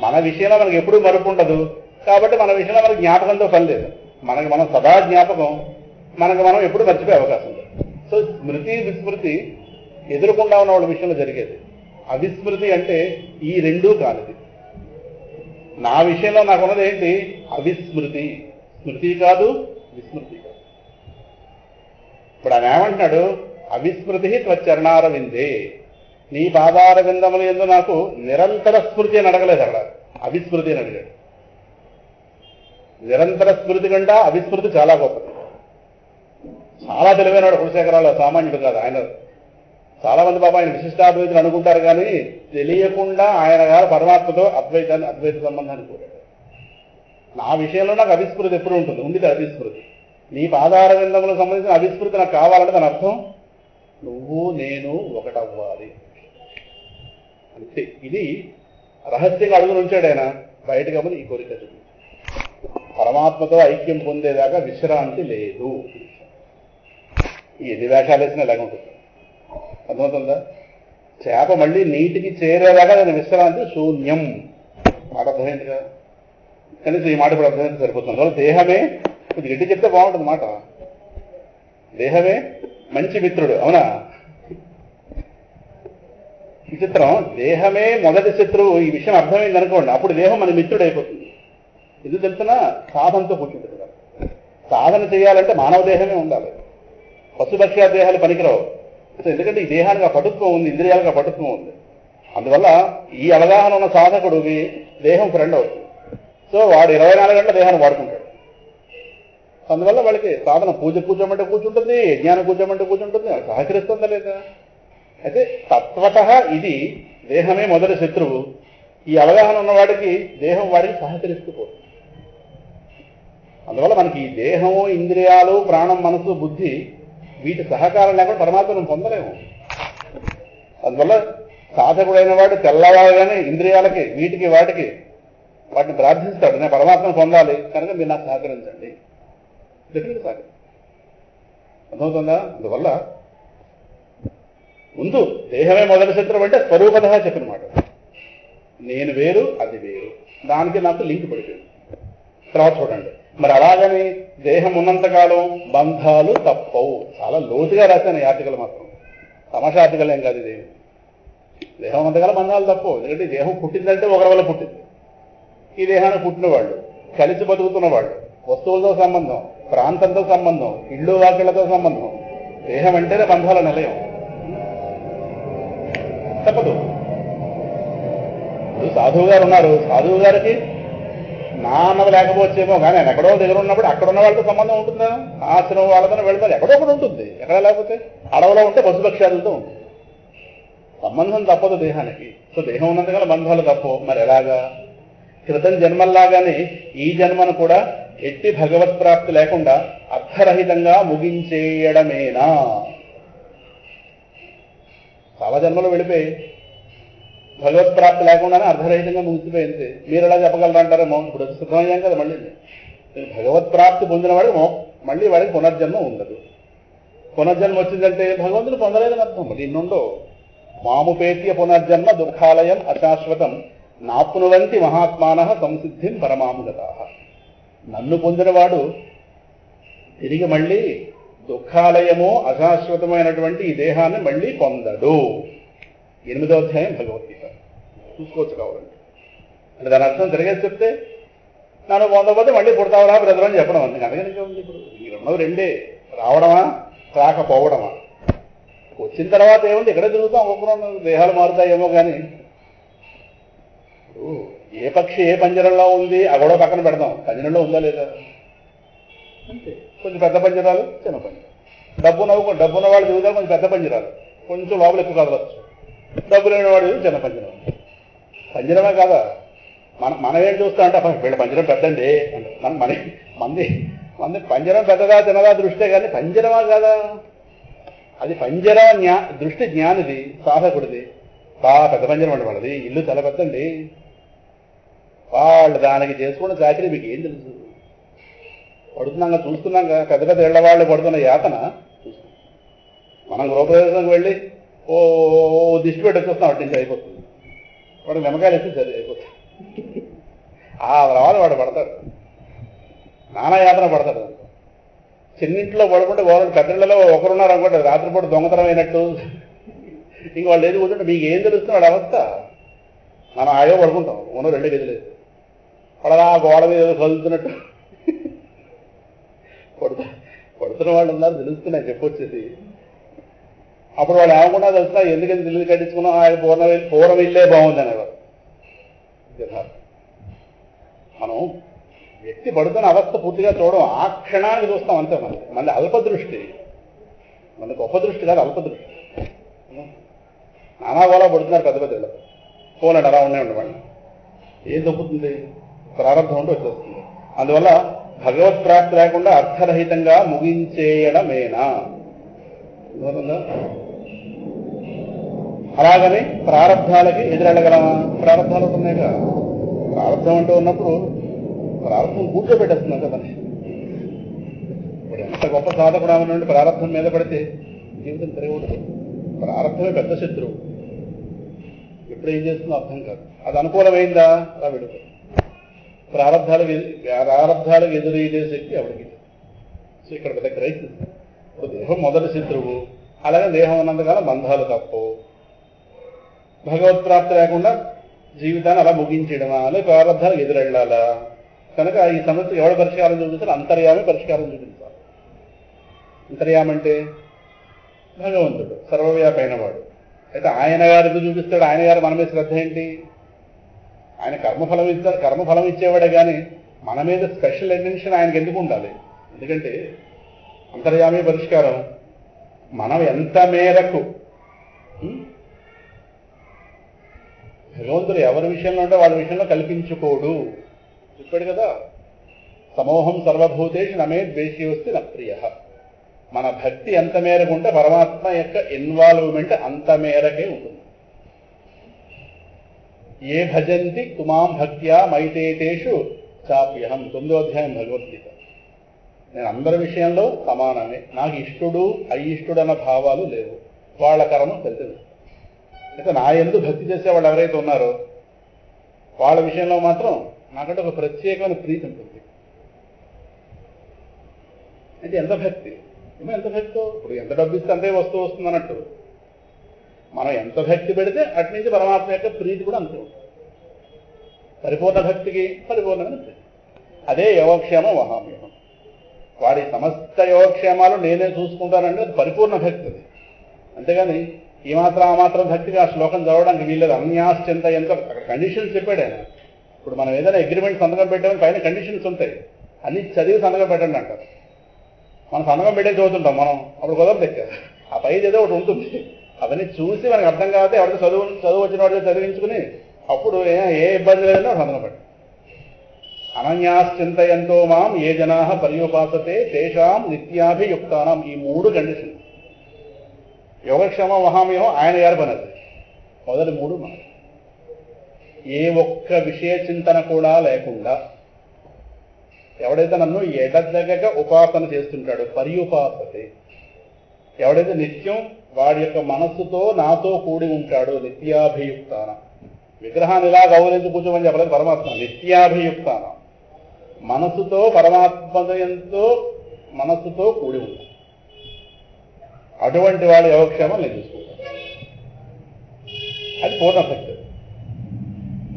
మన విషయంలో మనకి ఎప్పుడు మరుపు ఉండదు కాబట్టి మన విషయంలో మనకి జ్ఞాపకంతో పని లేదు. మనకి మనం సదా జ్ఞాపకం, మనకు మనం ఎప్పుడు మర్చిపోయే అవకాశం లేదు. సో స్మృతి విస్మృతి ఎదురుకుండా ఉన్న వాళ్ళ విషయంలో జరిగేది. అవిస్మృతి అంటే ఈ రెండూ కానిది. నా విషయంలో నాకున్నది ఏంటి, అవిస్మృతి. స్మృతి కాదు, విస్మృతి కాదు. ఇప్పుడు ఆయన ఏమంటున్నాడు, అవిస్మృతి త్వచ్చరణారవిందే, నీ పాదార విందములు ఎందు నాకు నిరంతర స్మృతి అని అడగలేదు, అక్కడ అవిస్మృతి అని అడిగాడు. నిరంతర స్మృతి కంటే అవిస్మృతి చాలా గొప్పది. చాలా తెలివైనవాడు కులశేఖరరావు, సామాన్యుడు కాదు ఆయన. చాలా మంది బాబా ఆయన విశిష్టాద్వైతులు అనుకుంటారు, కానీ తెలియకుండా ఆయన గారు పరమాత్మతో అద్వైత సంబంధాన్ని కోరాడు. నా విషయంలో నాకు అవిస్మృతి ఎప్పుడు ఉంటుంది, ఉంది అవిస్మృతి. నీ పాదార విందములకు సంబంధించిన అవిస్మృతి నాకు కావాలంటే దాని అర్థం నువ్వు నేను ఒకటవ్వాలి అంతే. ఇది రహస్యంగా అడుగుని ఉంచాడు ఆయన. బయటకు అమ్మని ఈ కోరిక చూపించాడు. పరమాత్మతో ఐక్యం పొందేదాకా విశ్రాంతి లేదు. ఈ ఎన్ని వేషాలు వేసినా ఇలాగ ఉంటుంది. అర్థమవుతుందా? చేప మళ్ళీ నీటికి చేరేదాకా దాని విశ్రాంతి శూన్యం. మాట అర్థమైంది కదా? కనీసం ఈ మాట ఇప్పుడు అర్థమైంది సరిపోతుంది. అందువల్ల దేహమే కొద్ది గట్టి చెప్తే బాగుంటుంది మాట. దేహమే మంచి మిత్రుడు, అవునా? విచిత్రం, దేహమే మొదటి శత్రువు. ఈ విషయం అర్థమైంది అనుకోండి, అప్పుడు దేహం మన మిత్రుడు అయిపోతుంది. ఇది తెలిసినా సాధనతో కూర్చుంటుంది కదా. సాధన చేయాలంటే మానవ దేహమే ఉండాలి. పశుపక్ష దేహాలు పనికిరావు. ఎందుకంటే ఈ దేహానికి ఆ పటుత్వం ఉంది, ఇంద్రియాలకు ఆ పటుత్వం ఉంది. అందువల్ల ఈ అవగాహన ఉన్న సాధకుడికి దేహం ఫ్రెండ్ అవుతుంది. సో వాడు 24 గంటల దేహాన్ని వాడుకుంటాడు. అందువల్ల వాళ్ళకి సాధన పూజ కూర్చోమంటే కూర్చుంటుంది, యజ్ఞానం కూర్చోమంటే కూర్చుంటుంది. సహకరిస్తుందా లేదా? అయితే తత్వత ఇది దేహమే మొదటి శత్రువు. ఈ అవగాహన ఉన్నవాడికి దేహం వాడికి సహకరిస్తూ పోతుంది. అందువల్ల మనకి ఈ దేహము, ఇంద్రియాలు, ప్రాణం, మనసు, బుద్ధి వీటి సహకారం లేకుండా పరమాత్మను పొందలేము. అందువల్ల సాధకుడైన వాడు తెల్లవారుగానే ఇంద్రియాలకి, వీటికి, వాటిని ప్రార్థిస్తాడు, నేను పరమాత్మను పొందాలి కనుక మీరు నాకు సహకరించండి. డెఫినెట్ సహకరి. అర్థమవుతుందా? అందువల్ల ముందు దేహమే మొదటి శత్రువు అంటే స్వరూపతః చెప్పిన మాట. నేను వేరు, అది వేరు, దానికి నాకు లింక్ పడిపోయింది. తర్వాత చూడండి, మరి అలాగని దేహం ఉన్నంతకాలం బంధాలు తప్పవు. చాలా లోతుగా రాశాను ఈ ఆర్టికల్ మాత్రం. తమాషా ఆర్టికల్ ఏం కాదు ఇది. దేహం ఉన్నంతకాలం బంధాలు తప్పవు. ఎందుకంటే దేహం పుట్టిందంటే ఒకరి వల్ల పుట్టింది. ఈ దేహాన్ని పుట్టినవాళ్ళు, కలిసి బతుకుతున్నవాళ్ళు, వస్తువులతో సంబంధం, ప్రాంతంతో సంబంధం, ఇళ్ళు వాకిళ్లతో సంబంధం. దేహం అంటేనే బంధాల నిలయం. తప్పదు. ఇప్పుడు సాధువు గారు ఉన్నారు, సాధువు గారికి నాన్నది లేకపోవచ్చేమో, కానీ ఆయన ఎక్కడో దగ్గర ఉన్నప్పుడు అక్కడ ఉన్న వాళ్ళతో సంబంధం ఉంటుందా? ఆశ్రమం వాళ్ళతో వెళ్తారు, ఎక్కడో ఒకటి ఉంటుంది. ఎక్కడ లేకపోతే అడవిలో ఉంటే పశుపక్షాదులతో ఉంటుంది. సంబంధం తప్పదు దేహానికి. సో దేహం ఉన్నంతకాలం బంధాలు తప్పవు. మరి ఎలాగా? క్రితం జన్మల్లాగానే ఈ జన్మను కూడా ఎట్టి భగవత్ ప్రాప్తి లేకుండా అర్థరహితంగా ముగించేయడమేనా? చాలా జన్మలు వెళ్ళిపోయి భగవత్ ప్రాప్తి లేకుండానే అర్ధరహితంగా ముగిసిపోయింది. మీరు ఎలా చెప్పగలరంటారేమో. ఇప్పుడు సిద్ధమయ్యాం కదా మళ్ళీ. భగవత్ ప్రాప్తి పొందిన వాడికి మళ్ళీ వాడికి పునర్జన్మ ఉండదు. పునర్జన్మ వచ్చిందంటే భగవంతుడు పొందలేదని అర్థం. మళ్ళీ ఇన్నుండో మాముపేత్య పునర్జన్మ దుఃఖాలయం అశాశ్వతం నాప్నువంతి మహాత్మానః సంసిద్ధిం పరమాముగతాః. నన్ను పొందినవాడు తిరిగి మళ్ళీ దుఃఖాలయము, అశాశ్వతమైనటువంటి ఈ దేహాన్ని మళ్ళీ పొందడు. 8వ అధ్యాయం భగవద్గీత చూసుకోవచ్చు కావాలంటే. అంటే దాని అర్థం తిరిగేసి చెప్తే నన్ను పొందకపోతే మళ్ళీ పుడతావరా బ్రదర్ అని చెప్పడం అంతే. అందుకని ఉంది. ఇప్పుడు ఈ రెండవ రెండే, రావడమా రాకపోవడమా. వచ్చిన తర్వాత ఏముంది, ఇక్కడే తిరుగుతాం. ఒక్కొక్కరు దేహాలు మారుతాయేమో కానీ ఏ పక్షి ఏ పంజరంలో ఉంది ఆ గొడవ పక్కన పెడతాం. పంజరంలో ఉందా లేదా అంతే. కొంచెం పెద్ద పంజరాలు, చిన్న పంజరాలు. డబ్బున్న వాళ్ళు తిరుగుతారు కొంచెం పెద్ద పంజరాలు, కొంచెం లోపల ఎక్కువ కదలవచ్చు. డబ్బు లేని వాడు చిన్న పంజరం. పంజరమే కాదా? మనం ఏం చూస్తా అంటే వీళ్ళ పంజరం పెద్దండి అంటే మంది పంజరం పెద్దదా చిన్నదా దృష్టే కానీ పంజరమా కాదా? అది పంజర దృష్టి జ్ఞానిది, సాధకుడిది. పెద్ద పంజరం అండి వాళ్ళది, ఇల్లు చాలా పెద్దండి. వాళ్ళు దానికి చేసుకున్న చాకరీ మీకు ఏం తెలుసు? పడుతున్నాగా చూస్తున్నాగా పెద్ద పెద్ద ఇళ్ల వాళ్ళు పడుతున్న యాతన చూస్తున్నాం. మనం గృహప్రవేశానికి వెళ్ళి దిష్టి పెట్టి వచ్చేస్తాం, అటు నుంచి అయిపోతుంది. వాడు నిమ్మకాయలు వేస్తే సరి అయిపోతుంది. ఆ రావాలి వాడు పడతాడు, నానా యాతన పడతాడు. చిన్నింట్లో పడుకుంటే గవర్నమెంట్ పెద్దళ్ళలో ఒకరున్నారు అనుకోండి, రాత్రిపూట దొంగతనం అయినట్టు. ఇంక వాళ్ళు ఏది కూర్చుంటే మీకు ఏం తెలుస్తుంది వాడి అవస్థ. మనం ఆయో పడుకుంటాం, ఉన్న 2 గదులు లేదు పడదా గోడ మీద ఏదో కదులుతున్నట్టు పడుతున్న వాళ్ళు ఉన్నారు తెలుస్తున్నాయి చెప్పొచ్చేసి. అప్పుడు వాళ్ళు ఏమకుండా తెలుస్తున్నా ఎందుకని ఇల్లు కట్టించుకున్నాం, ఆయన పూర్వం ఇల్లే బాగుంది అనేవారు. మనం వ్యక్తి పడుతున్న అవస్థ పూర్తిగా చూడడం, ఆ క్షణానికి చూస్తాం అంతే. మళ్ళీ అల్పదృష్టి. మన గొప్ప దృష్టి కాదు, అల్పదృష్టి. నానా గోలా పడుతున్నారు పెద్ద పెద్ద ఇళ్ళతో. పోలండి అలా ఉండేవాళ్ళు. ఏం తప్పుతుంది? ప్రారంభం ఉంటే వచ్చేస్తుంది. అందువల్ల భగవత్ ప్రాప్తి లేకుండా అర్థరహితంగా ముగించేయడమేనా? అలాగని ప్రారంభాలకి ఎదురెళ్ళగలమా? ప్రారంభాలు ఉన్నాయిగా. ప్రారంభం అంటూ ఉన్నప్పుడు ప్రారంభం కూర్చోబెట్టేస్తున్నాం కదా మనిషి. ఇప్పుడు ఎంత గొప్ప సాధకుడు నుండి ప్రారంభం మీద పడితే జీవితం తిరగకూడదు. ప్రారంభమే పెద్ద శత్రువు. ఎప్పుడు ఏం చేస్తుందో అర్థం కాదు. అది అనుకూలమైందా అలా విడుతుంది. ప్రారంభాలకు ఎదురయ్యే శక్తి ఎవరికి. సో ఇక్కడ పెద్ద క్రైసిస్. ఇప్పుడు దేహం మొదటి శత్రువు. అలాగే దేహం ఉన్నందుకాల బంధాలు తప్పు. భగవత్ప్రాప్తి లేకుండా జీవితాన్ని అలా ముగించడమా అని ప్రారంభాలకు ఎదురెళ్ళాలా? కనుక ఈ సమస్య ఎవడు పరిష్కారం చూపిస్తారు? అంతర్యామి పరిష్కారం చూపించాలి. అంతర్యామి అంటే భగవంతుడు, సర్వవ్యాపైన వాడు. అయితే ఆయన గారు ఎందుకు చూపిస్తాడు? ఆయన గారు మన మీద శ్రద్ధ ఏంటి? ఆయన కర్మఫలం ఇస్తారు, కర్మఫలం ఇచ్చేవాడే కానీ మన మీద స్పెషల్ అటెన్షన్ ఆయనకి ఎందుకు ఉండాలి? ఎందుకంటే అంతర్యామి పరిష్కారం మనం ఎంత మేరకు భగవంతుడు ఎవరి విషయంలో ఉంటే వాళ్ళ విషయంలో కల్పించుకోడు చెప్పాడు కదా. సమోహం సర్వభూతేషు నమే ద్వేషి వస్తే నా ప్రియ. మన భక్తి ఎంత మేరకు ఉంటే పరమాత్మ యొక్క ఇన్వాల్వ్మెంట్ అంత మేరకే ఉంటుంది. ఏ భజంతి తుమాం భక్త్యా మైతేతేషు చాప్యహం. 9వ అధ్యాయం భగవద్గీత. నేను అందరి విషయంలో సమానమే. నాకు ఇష్టుడు అయిష్టుడు అన్న భావాలు లేవు. వాళ్ళ కర్మ ఫలితం. అయితే నా యందు భక్తి చేసే వాళ్ళు ఎవరైతే ఉన్నారో వాళ్ళ విషయంలో మాత్రం నాకంటే ఒక ప్రత్యేకమైన ప్రీతి ఉంటుంది. అయితే ఎంత భక్తి? ఎంత భక్తో ఇప్పుడు ఎంత డబ్బు ఇస్తే అంతే వస్తువు వస్తుంది అన్నట్టు మనం ఎంత భక్తి పెడితే అటు నుంచి పరమాత్మ యొక్క ప్రీతి కూడా అంతే ఉంటుంది. పరిపూర్ణ భక్తికి పరిపూర్ణమైన ప్రీతి. అదే యోగక్షేమం మహామ్యహం. వాడి సమస్త యోగక్షేమాలు నేనే చూసుకుంటానంటే అది పరిపూర్ణ భక్తి. అది అంతేగాని ఈ మాత్రం ఆ మాత్రం భక్తిగా ఆ శ్లోకం చదవడానికి వీళ్ళది. అన్యాశ్చింత ఎంత అక్కడ కండిషన్స్ చెప్పాడు ఆయన. ఇప్పుడు మనం ఏదైనా అగ్రిమెంట్ సంతకం పెట్టామని పైన కండిషన్స్ ఉంటాయి. అన్ని చదివి సంతకం పెట్టండి అంటారు. మనం సంతకం పెట్టే చదువుతుంటాం మనం. అప్పుడు కుదరదు ఎక్కారు. ఆ పైది ఏదో ఒకటి ఉంటుంది. అవన్నీ చూసి మనకు అర్థం కాకపోతే ఎవరితో చదువు వచ్చిన వాడితో చదివించుకుని అప్పుడు ఏ ఇబ్బంది లేదని సంతకం పెట్టండి. అనన్యాశ్చింతయంతో మాం ఏ జనా పర్యుపాసతే తేషాం నిత్యాభియుక్తానం. ఈ 3 కండిషన్. యోగక్షేమ మహామ్యహం ఆయన గారి పని. అది మొదటి 3 మన ఏ ఒక్క విషయ చింతన కూడా లేకుండా ఎవడైతే నన్ను ఎడదగక ఉపాసన చేస్తుంటాడో పర్యుపాసతే. ఎవడైతే నిత్యం వాడి యొక్క మనస్సుతో నాతో కూడి ఉంటాడో నిత్యాభియుక్తాన. విగ్రహాన్ని ఇలా గౌరవించి కూర్చోమని చెప్పలేదు పరమాత్మ. నిత్యాభియుక్తాన మనస్సుతో పరమాత్మతో మనస్సుతో కూడి ఉంటాడు. అటువంటి వాళ్ళ యోగక్షేమం నేను చూసుకుంటాను. అది పూర్ణ భక్తి.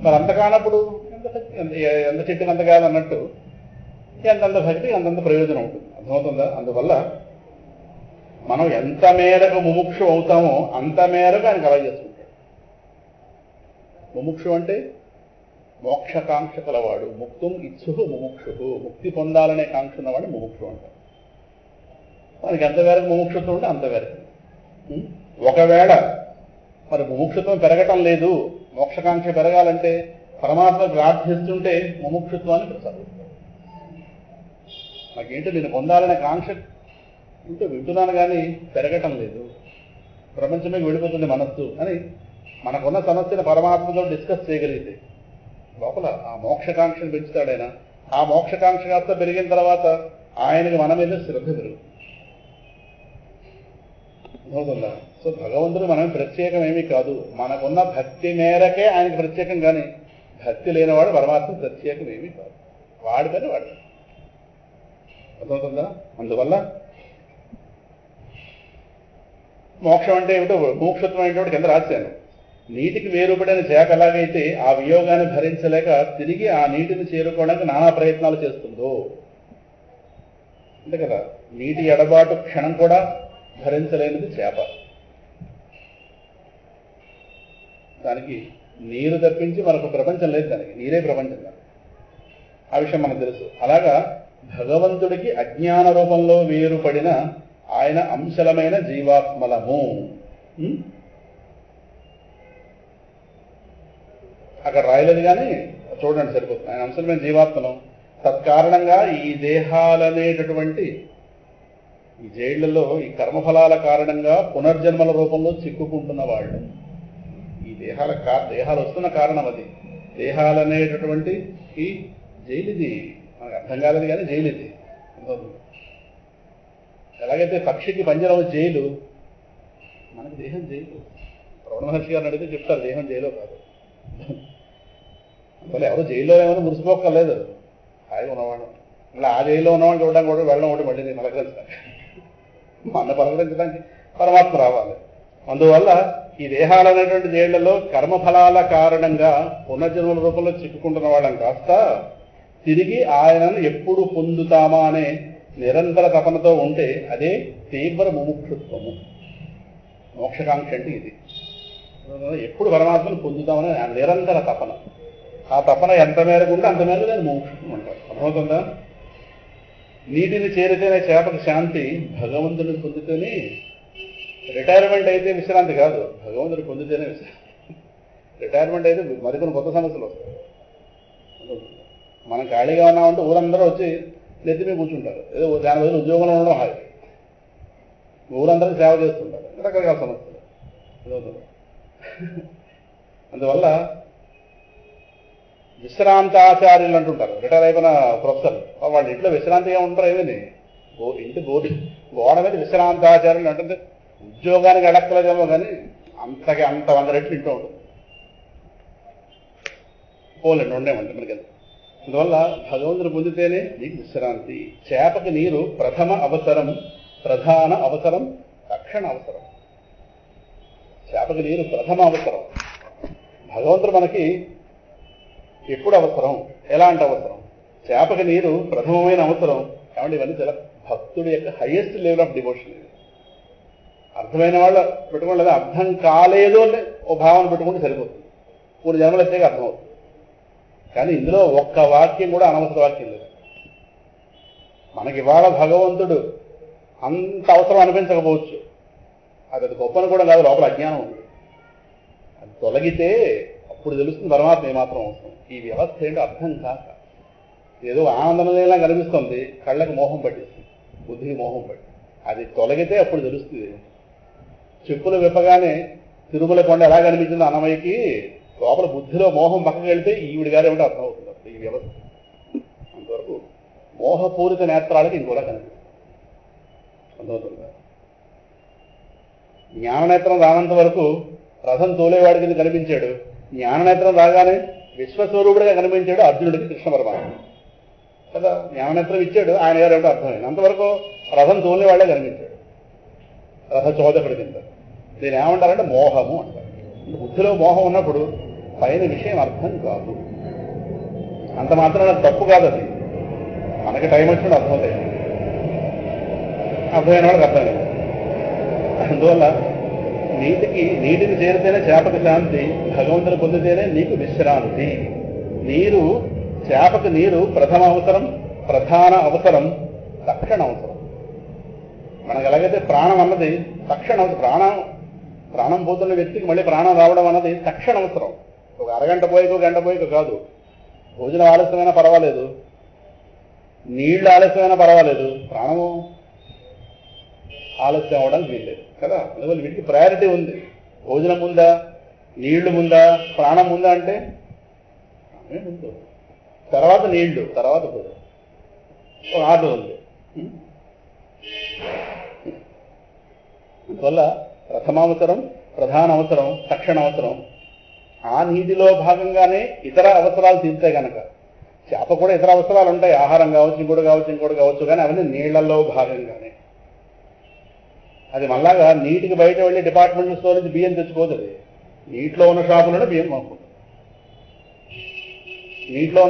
మరి అంత కానప్పుడు ఎంత చెట్టుకు అంత కాదన్నట్టు ఎంతంత భక్తి అంతంత ప్రయోజనం ఉంటుంది. అర్థమవుతుందా? అందువల్ల మనం ఎంత మేరకు ముముక్షు అవుతామో అంత మేరకు ఆయన కలగ చేసుకుంటాడు. ముముక్షు అంటే మోక్షకాంక్ష కలవాడు. ముక్తుం ఇచ్చు ముముక్షు. ముక్తి పొందాలనే కాంక్ష ఉన్నవాడు ముముక్షు అంటారు. మనకి ఎంతవరకు ముముక్షత్వం ఉంటే అంతవరకు. ఒకవేళ మరి ముముక్షత్వం పెరగటం లేదు, మోక్షకాంక్ష పెరగాలంటే పరమాత్మ ప్రార్థిస్తుంటే ముముక్షత్వాన్ని ప్రసాదిస్తాడు. నాకేంటో నేను పొందాలనే కాంక్ష ఇంటూ వింటున్నాను కానీ పెరగటం లేదు, ప్రపంచమే వెళ్ళిపోతుంది మనస్సు అని మనకున్న సమస్యను పరమాత్మతో డిస్కస్ చేయగలిగితే లోపల ఆ మోక్షకాంక్షను పెంచుతాడు ఆయన. ఆ మోక్షకాంక్ష కాస్త పెరిగిన తర్వాత ఆయనకి మన మీద శ్రద్ధ పెరుగుతుంది. అవుతుందా? సో భగవంతుడు మనం ప్రత్యేకమేమీ కాదు. మనకున్న భక్తి మేరకే ఆయనకి ప్రత్యేకం. కానీ భక్తి లేనివాడు పరమాత్మ ప్రత్యేకమేమీ కాదు. వాడి పని వాడు. అర్థమవుతుందా? అందువల్ల మోక్షం అంటే ఏమిటో, మోక్షత్వం ఏంటో కింద రాశాను. నీటికి వేరుపడిన చేప ఎలాగైతే ఆ వియోగాన్ని భరించలేక తిరిగి ఆ నీటిని చేరుకోవడానికి నానా ప్రయత్నాలు చేస్తుందో అంతే కదా. నీటి ఎడబాటు క్షణం కూడా భరించలేనిది చేప. దానికి నీరు తప్పించి మరొక ప్రపంచం లేదు. దానికి నీరే ప్రపంచం కాదు. ఆ విషయం మనకు తెలుసు. అలాగా భగవంతుడికి అజ్ఞాన రూపంలో వేరుపడిన ఆయన అంశలమైన జీవాత్మలము. అక్కడ రాయలేదు కానీ చూడండి సరిపోతుంది. ఆయన అంశలమైన జీవాత్మలం. తత్కారణంగా ఈ దేహాలనేటటువంటి ఈ జైళ్లలో ఈ కర్మఫలాల కారణంగా పునర్జన్మల రూపంలో చిక్కుకుంటున్న వాళ్ళు, ఈ దేహాలు వస్తున్న కారణం అది. దేహాలనేటటువంటి ఈ జైలుది మనకు అర్థం కాలేదు కానీ జైలుది. ఎలాగైతే పక్షికి పంజరం జైలు, మనకి దేహం జైలు. రమణ మహర్షి గారిని అడిగితే చెప్తారు దేహం జైలో కాదు. అందువల్ల ఎవరు జైల్లో ఏమైనా మురిసిపోక్కర్లేదు, హాయిగా ఉన్నవాడు. ఇలా ఆ జైల్లో ఉన్నవాడిని చూడడానికి కూడా వెళ్ళడం ఒకటి మళ్ళీ పలకరించడానికి, మన పలకరించడానికి పరమాత్మ రావాలి. అందువల్ల ఈ దేహాలనేటువంటి జైళ్లలో కర్మఫలాల కారణంగా పునర్జన్మల రూపంలో చిక్కుకుంటున్న వాళ్ళని కాస్త తిరిగి ఆయనను ఎప్పుడు పొందుతామా అనే నిరంతర తపనతో ఉంటే అదే తీవ్ర ముముక్షుత్వము. మోక్షకాంక్ష అంటే ఇది. ఎప్పుడు పరమాత్మను పొందుతామని నిరంతర తపన. ఆ తపన ఎంత మేరకు ఉంటే అంత మేరకు దాన్ని మోక్షం అంటారు. అర్థమవుతుందా? నీటిని చేరితేనే చేపకు శాంతి, భగవంతుని పొందితేనే రిటైర్మెంట్ అయితే విశ్రాంతి కాదు, భగవంతుని పొందితేనే విశ్రాంతి. రిటైర్మెంట్ అయితే మరికొన్ని కొత్త సమస్యలు వస్తాయి. మనం ఖాళీగా ఉన్నామంటే ఊరందరూ వచ్చి నెత్తి మీద కూర్చుంటారు. ఏదో దాని బదులు ఉద్యోగంలో ఉండడం హాయి, ఊరందరికీ సేవ చేస్తుంటారు. రకరకాల సమస్యలు. అందువల్ల విశ్రాంతాచార్యులు అంటుంటారు, రిటైర్ అయిపోయిన ప్రొఫెసర్. వాళ్ళ ఇంట్లో విశ్రాంతిగా ఉంటారు. ఏమని ఇంటి గోడ మీద విశ్రాంతాచార్యులు అంటుంది. ఉద్యోగానికి అడక్కలేదేమో కానీ అంత 100 రెట్లు ఇంటూ ఉంటుంది. పోలేండి ఉండేమంటే మనకి. అందువల్ల భగవంతుని పొందితేనే నీకు విశ్రాంతి. చేపకి నీరు ప్రథమ అవసరం, ప్రధాన అవసరం, తక్షణ అవసరం. చేపకి నీరు ప్రథమ అవసరం. భగవంతుడు మనకి ఎప్పుడు అవసరం, ఎలాంటి అవసరం? చేపకి నీరు ప్రథమమైన అవసరం. కాబట్టి ఇవన్నీ చాలా భక్తుడి యొక్క హైయెస్ట్ లెవెల్ ఆఫ్ డివోషన్. అర్థమైన వాళ్ళు పెట్టుకోలేదు, అర్థం కాలేదు అంటే ఓ భావన పెట్టుకుంటే సరిపోతుంది. 3 జన్మలు వచ్చాక అర్థమవుతుంది. కానీ ఇందులో ఒక్క వాక్యం కూడా అనవసర వాక్యం లేదు. మనకి ఇవాళ భగవంతుడు అంత అవసరం అనిపించకపోవచ్చు, అది గొప్పని కూడా కాదు, లోపల అజ్ఞానం ఉంది. అది తొలగితే అప్పుడు తెలుస్తుంది పరమాత్మ ఏమాత్రం అవసరం. ఈ వ్యవస్థ ఏంటో అర్థం కాక ఏదో ఆనందమేలా కనిపిస్తుంది, కళ్ళకి మోహం పట్టిస్తుంది, బుద్ధికి మోహం పట్టి. అది తొలగితే అప్పుడు తెలుస్తుంది. చెప్పులు విప్పగానే తిరుమల కొండ ఎలా కనిపించిందో అన్నమయ్యకి, లోపల బుద్ధిలో మోహం పక్కకి వెళ్తే ఈవిడి గారు ఏమిటో అర్థమవుతుంది. ఈ వ్యవస్థ అంతవరకు మోహపూరిత నేత్రాలకి ఇంకోలా కనిపిస్తుంది. అర్థమవుతుంది. జ్ఞాననేత్రం రానంత వరకు రథం తోలేవాడి కింద కనిపించాడు. జ్ఞాననేత్రం రాగానే విశ్వస్వరూపుడిగా కనిపించాడు అర్జునుడికి కృష్ణ పరమాత్మ కదా. జ్ఞాననేత్రం ఇచ్చాడు, ఆయన గారు ఏమిటో అర్థమైంది. అంతవరకు రథం తోలేవాళ్లే కనిపించాడు, రథ చోదకుడి కింద. దీని ఏమంటారంటే మోహము అంటారు. బుద్ధిలో మోహం ఉన్నప్పుడు పైన విషయం అర్థం కాదు. అంత మాత్రం తప్పు కాదు. అది మనకి టైం వచ్చినప్పుడు అర్థమవుతాయి, అర్థమైన వాళ్ళకి అర్థమైంది. అందువల్ల నీటిని చేరితేనే చేపకు శాంతి, భగవంతుని పొందితేనే నీకు విశ్రాంతి. నీరు, చేపకు నీరు ప్రథమ అవసరం, ప్రధాన అవసరం, తక్షణ అవసరం. మనకు ఎలాగైతే ప్రాణం అన్నది తక్షణ అవసరం, ప్రాణం పోతున్న వ్యక్తికి మళ్ళీ ప్రాణం రావడం అన్నది తక్షణ అవసరం. ఒక అరగంట పోయికో గంట పోయికో కాదు. భోజనం ఆలస్యమైనా పర్వాలేదు, నీళ్లు ఆలస్యమైనా పర్వాలేదు, ప్రాణము ఆలస్యం అవ్వడానికి వీల్లేదు కదా. అందువల్ల వీటికి ప్రయారిటీ ఉంది. భోజనం ముందా, నీళ్లు ముందా, ప్రాణం ముందా అంటే ముందు, తర్వాత నీళ్లు, తర్వాత భోజనం, ఆర్డర్ ఉంది. అందువల్ల ప్రథమావసరం, ప్రధాన అవసరం, తక్షణ అవసరం. ఆ నీటిలో భాగంగానే ఇతర అవసరాలు తీర్తే కనుక, చేప కూడా ఇతర అవసరాలు ఉంటాయి, ఆహారం కావచ్చు, ఇంకోటి కావచ్చు, కానీ అవన్నీ నీళ్లలో భాగంగానే. అది మళ్ళాగా నీటికి బయట వెళ్ళి డిపార్ట్మెంటల్ స్టోర్ నుంచి బియ్యం తెచ్చుకోదు. అది నీటిలో ఉన్న షాపులోనే బియ్యం కొనుక్కుంటుంది. నీటిలో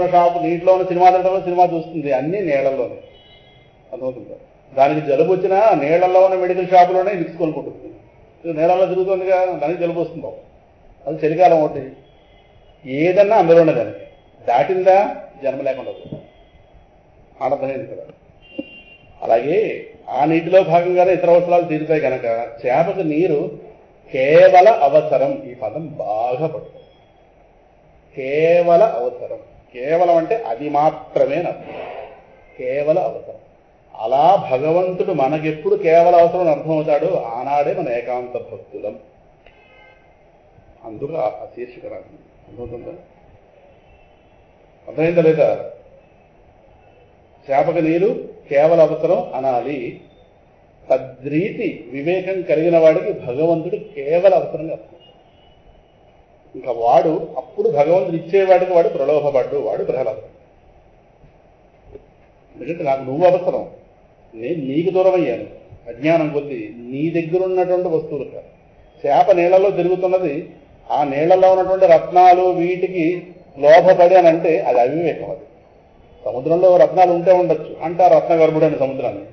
ఉన్న సినిమా తింటే సినిమా చూస్తుంది, అన్నీ నీళ్లలోనే. అర్థమవుతుంది. దానికి జలుబు వచ్చినా నీళ్లలో ఉన్న మెడికల్ షాపులోనే మిక్స్ కొనుక్కుంటుంది. నీళ్ళలో తిరుగుతుందిగా, దానికి జలుబు వస్తుందో, అది చలికాలం ఒకటి. ఏదన్నా అందులోనే దానికి దాటిందా జన్మ లేకుండా అర్థమైంది కదా. అలాగే ఆ నీటిలో భాగంగానే ఇతర అవసరాలు తీరుతాయి కనుక చేపకు నీరు కేవల అవసరం. ఈ పదం బాగా పట్టు. కేవల అవసరం. కేవలం అంటే అది మాత్రమే అర్థం. కేవల అవసరం. అలా భగవంతుడు మనకెప్పుడు కేవల అవసరం అర్థమవుతాడు ఆనాడే మన ఏకాంత భక్తులం. అందుకు ఆ శీర్షిక అర్థమవుతుందా? అర్థమైందా లేదా? చేపకు నీరు కేవల అవసరం అనాలి. తద్రీతి వివేకం కలిగిన వాడికి భగవంతుడు కేవల అవసరంగా అర్థం. ఇంకా వాడు అప్పుడు భగవంతుడు ఇచ్చేవాడికి వాడు ప్రలోభపడ్డు, వాడు ప్రహ్లాదుడు. ఎందుకంటే నాకు నువ్వు అవసరం, నేను నీకు దూరం అయ్యాను అజ్ఞానం కొద్దీ. నీ దగ్గర ఉన్నటువంటి వస్తువులు కాదు. చేప నీళ్లలో తిరుగుతున్నది, ఆ నీళ్లలో ఉన్నటువంటి రత్నాలు వీటికి లోభపడి అని అంటే అది అవివేకం. అది సముద్రంలో రత్నాలు ఉంటే ఉండొచ్చు అంటే ఆ రత్న గర్భుడు అని సముద్రాన్ని,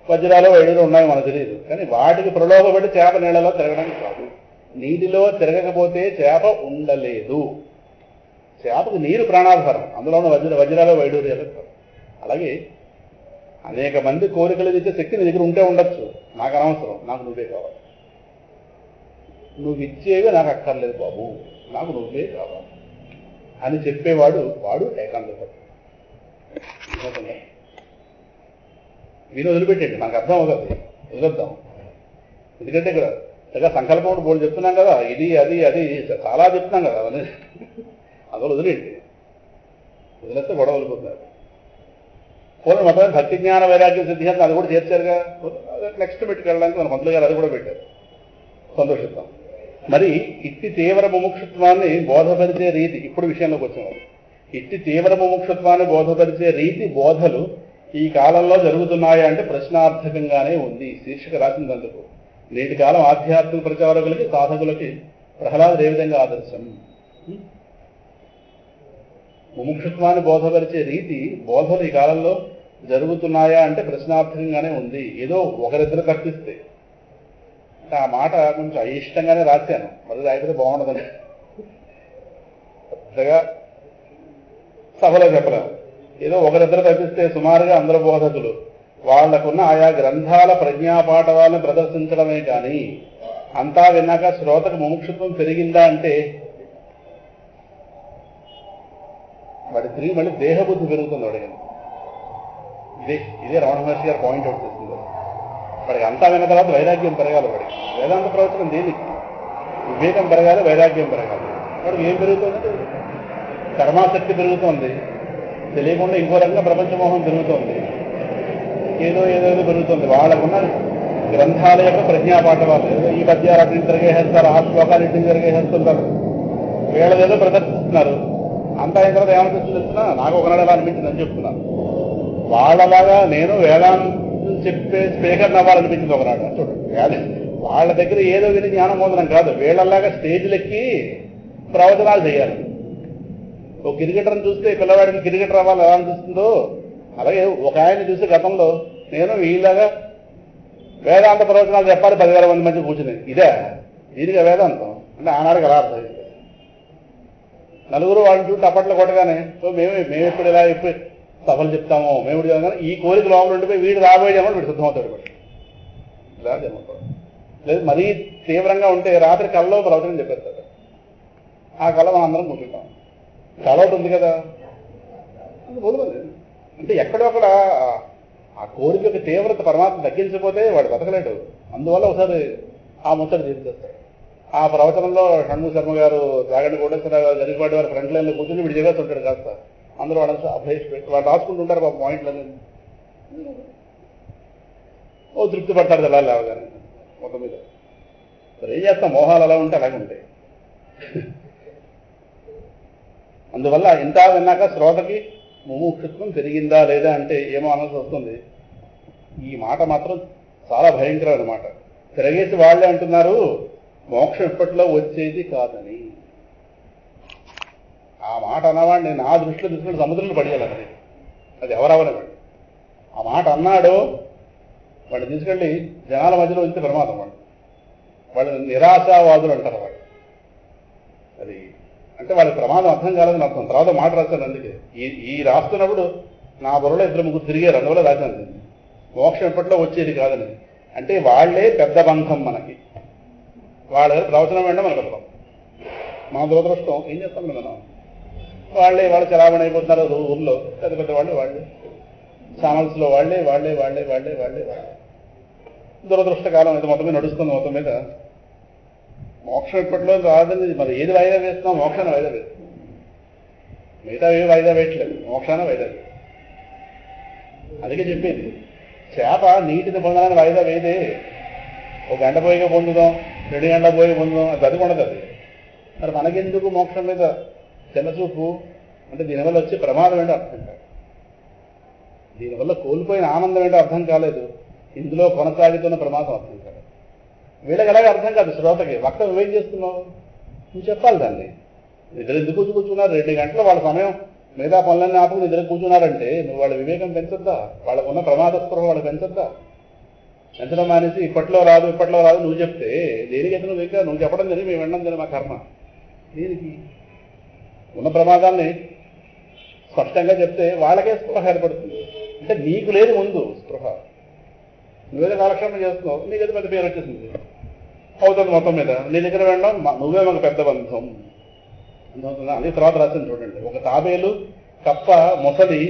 వజ్రాలు వైడులు ఉన్నాయి మనకు తెలియదు. కానీ వాటికి ప్రలోభపడి చేప నీళ్లలో తిరగడానికి కాదు. నీటిలో తిరగకపోతే చేప ఉండలేదు. చేపకు నీరు ప్రాణాధారం, అందులో ఉన్న వజ్రాలు వైడూర్యాలు కాదు. అలాగే అనేక మంది కోరికలు తెచ్చే శక్తి నీ దగ్గర ఉంటే ఉండొచ్చు, నాకు అనవసరం, నాకు నువ్వే కావాలి. నువ్వు ఇచ్చేవి నాకు అక్కర్లేదు బాబు, నాకు నువ్వే కావాలి అని చెప్పేవాడు వాడు ఏకాంత. వీళ్ళు వదిలిపెట్టండి, నాకు అర్థం అవుతుంది, వదిలేద్దాం. ఎందుకంటే ఇక్కడ చక్కగా సంకల్పం బోర్డు చెప్తున్నాం కదా, ఇది అది అది చాలా చెప్తున్నాం కదా, అవన్నీ అందులో వదిలేండి. వదిలేస్తే గొడవ వదిలిపోతున్నారు. పూర్వం మొత్తం భక్తి జ్ఞాన వైరాగ్య సిద్ధి అంటే అది కూడా చేర్చారుగా. నెక్స్ట్ పెట్టుకెళ్ళడానికి మన మంత్రులు గారు అది కూడా పెట్టారు, సంతోషిస్తాం. మరి ఇట్టి తీవ్ర ముముక్షుత్వాన్ని బోధపరిచే రీతి, ఇప్పుడు విషయంలోకి వచ్చినారు. ఇట్టి తీవ్ర ముముక్షుత్వాన్ని బోధపరిచే రీతి బోధలు ఈ కాలంలో జరుగుతున్నాయా అంటే ప్రశ్నార్థకంగానే ఉంది. శీర్షిక రాసిందందుకు నేటి కాలం ఆధ్యాత్మిక ప్రచారకులకి సాధకులకి ప్రహ్లాదుడు ఏ విధంగా ఆదర్శం. ముముక్షుత్వాన్ని బోధపరిచే రీతి బోధలు ఈ కాలంలో జరుగుతున్నాయా అంటే ప్రశ్నార్థకంగానే ఉంది. ఏదో ఒకరిద్దరు కల్పిస్తే ఆ మాట కొంచెం అయిష్టంగానే రాశాను, మరి రాయితే బాగుండదని పెద్దగా సభలో చెప్పలేము. ఏదో ఒకరిద్దరు కల్పిస్తే సుమారుగా అందరు బోధకులు వాళ్లకున్న ఆయా గ్రంథాల ప్రజ్ఞాపాఠవాలను ప్రదర్శించడమే కానీ అంతా విన్నాక శ్రోతకు ముముక్షుత్వం పెరిగిందా అంటే వాడి తిరిగి మళ్ళీ దేహబుద్ధి పెరుగుతుంది. వాడికి ఇదే రమణ మహర్షి గారు పాయింట్ అవుట్ చేస్తుంది. వాడికి అంతా విన్న తర్వాత వైరాగ్యం పెరగాలి. వాడికి వేదాంత ప్రవచనం దేనికి? వివేకం పెరగాలి, వైరాగ్యం పెరగాలి. వాడికి ఏం పెరుగుతుందంటే కర్మాసక్తి పెరుగుతోంది, తెలియకుండా ఇంకో రకంగా ప్రపంచమోహం పెరుగుతోంది, ఏదో పెరుగుతుంది. వాళ్ళకున్న గ్రంథాల యొక్క ప్రజ్ఞాపాఠవాలు ఈ పద్యాలు అటు తిరిగేసేస్తారు, ఆ శ్లోకాలు ఇటు తిరిగేసేస్తుంటారు, వీళ్ళదేదో ప్రదర్శిస్తున్నారు. అంతా అయిన తర్వాత ఏమనిపిస్తుంది చెప్తున్నా, నాకు ఒకనాడు ఎలా అనిపించిందని చెప్తున్నాను. వాళ్ళలాగా నేను వేదాంతం చెప్పే స్పీకర్ నవ్వాలనిపించింది ఒకనాడు. చూడండి, వాళ్ళ దగ్గర ఏదో విని జ్ఞానం పొందడం కాదు, వీళ్ళలాగా స్టేజ్లెక్కి ప్రవచనాలు చేయాలి. ఓ క్రికెటర్ని చూస్తే పిల్లవాడికి క్రికెటర్ అవ్వాలి ఎలా అనిపిస్తుందో అలాగే ఒక ఆయన చూసి గతంలో నేను వీళ్ళగా వేదాంత ప్రవచనాలు చెప్పాలి 10,000 మంది మధ్య కూర్చుని ఇదే దీనిగా వేదాంతం అంటే ఆనాడికి అలా అర్థం. నలుగురు వాళ్ళని చూసి అప్పట్లో కొట్టగానే సో మేము ఎప్పుడు ఇలా ఎప్పుడు సభలు చెప్తామో మేము కానీ ఈ కోరిక లోపల ఉండిపోయి వీడు రాబోయే జన్మలు వీడు సిద్ధమవుతాడు. ఇలా జన్మతాడు. లేదు మరీ తీవ్రంగా ఉంటే రాత్రి కళ్ళలో ప్రవచనం చెప్పేస్తాడు. ఆ కళ మనం అందరం కూర్చుంటాం. కళ ఒకటి ఉంది కదా, అంటే ఎక్కడొక్కడ ఆ కోరిక యొక్క తీవ్రత పరమాత్మ తగ్గించకపోతే వాడు బతకలేడు. అందువల్ల ఒకసారి ఆ ముచ్చట తీర్చేస్తాడు. ఆ ప్రవచనంలో షణ్ముఖ శర్మ గారు, రాగండి కోటేశ్వరరావు గారు, జరిగిపాటి వారు ఫ్రంట్ లైన్లో కూర్చొని వీడు చేస్తుంటాడు కాస్త. అందరూ వాడు అభ్యసి పెట్టి వాడు రాసుకుంటుంటారు పాప పాయింట్లని. ఓ తృప్తి పడతాడు అలా లేవగానే మొత్తం మీద. మరి ఏం చేస్తాం, మోహాలు అలా ఉంటే అలాగే ఉంటాయి. అందువల్ల ఇంత విన్నాక శ్రోతకి ముముక్షుత్వం పెరిగిందా లేదా అంటే ఏమో అనాల్సి వస్తుంది. ఈ మాట మాత్రం చాలా భయంకరమైన మాట. తిరగేసి వాళ్ళే అంటున్నారు మోక్షం ఇప్పట్లో వచ్చేది కాదని. ఆ మాట అన్నవాడిని నా దృష్టిలో తీసుకుని సముద్రంలో పడేయాలి. అది ఎవరవనివ్వండి. ఆ మాట అన్నాడో వాడిని తీసుకెళ్ళి జనాల మధ్యలో ఉంటే ప్రమాదం. వాళ్ళు నిరాశావాదులు అంటారు. వాళ్ళు అది అంటే వాళ్ళకి ప్రమాదం అర్థం కాలేదని అర్థం. తర్వాత మాట రాశాను. అందుకే ఈ రాస్తున్నప్పుడు నా బుర్రలో 2-3 తిరిగారు, అందువల్ల రాశాను. మోక్షం ఎప్పట్లో వచ్చేది కాదని. అంటే వాళ్లే పెద్ద బంధం మనకి. వాళ్ళ దగ్గర ప్రవచనం వెంట మనకు వస్తాం. మన దురదృష్టం ఏం చేస్తాం మనం, వాళ్ళే వాళ్ళు చలామణి అయిపోతున్నారు ఊర్లో, పెద్ద పెద్ద వాళ్ళే ఛానల్స్లో వాళ్ళే దురదృష్టకాలం ఇది మొత్తం మీద నడుస్తుంది. మొత్తం మీద మోక్షం ఇప్పట్లో రాదని మరి ఏది వాయిదా వేస్తున్నాం, మోక్షాన్ని వాయిదా వేస్తున్నాం. మిగతా ఏమి వాయిదా వేయట్లేదు, మోక్షాన్ని వాయిదా వేస్తాం. అందుకే చెప్పేది చేప నీటిని పొందడానికి వాయిదా వేయదే. ఒక గంట పోయిగా పొందుదాం, 2 గంటల పోయి పొందుదాం, అది బతికుండదు. అది మరి మనకెందుకు మోక్షం మీద చిన్నచూపు అంటే దీనివల్ల వచ్చే ప్రమాదం ఏంటో అర్థం కాదు, దీనివల్ల కోల్పోయిన ఆనందం ఏంటో అర్థం కాలేదు, ఇందులో కొనసాగుతున్న ప్రమాదం అర్థం కాదు. వీళ్ళకి అలాగే అర్థం కాదు. శ్రోతకి వక్త నువ్వేం చేస్తున్నావు, నువ్వు చెప్పాలి దాన్ని. నిద్ర ఎందుకు కూర్చున్నారు 2 గంటలు వాళ్ళ సమయం మిగతా పనులన్నీ ఆపుకుని నిద్ర కూర్చున్నారంటే నువ్వు వాళ్ళ వివేకం పెంచొద్దా, వాళ్ళకున్న ప్రమాద స్పృహ వాళ్ళు పెంచొద్దా? పెంచడం మానేసి ఇప్పట్లో రాదు నువ్వు చెప్తే దేనికైతే నువ్వు ఇంకా నువ్వు చెప్పడం జరిగి మేము వినడం జరిగి మా కర్మ. దీనికి ఉన్న ప్రమాదాన్ని స్పష్టంగా చెప్తే వాళ్ళకే స్పృహ ఏర్పడుతుంది. అంటే నీకు లేదు ముందు స్పృహ, నువ్వేదో కాలక్షేపం చేస్తున్నావు, నీకైతే పెద్ద పేరు వచ్చేసింది అవుతుంది. మొత్తం మీద నీ దగ్గర వెళ్ళడం నువ్వే మాకు పెద్ద బంధం అందుతుందా. అది తర్వాత రాసింది చూడండి, ఒక తాబేలు, కప్ప, మొసలి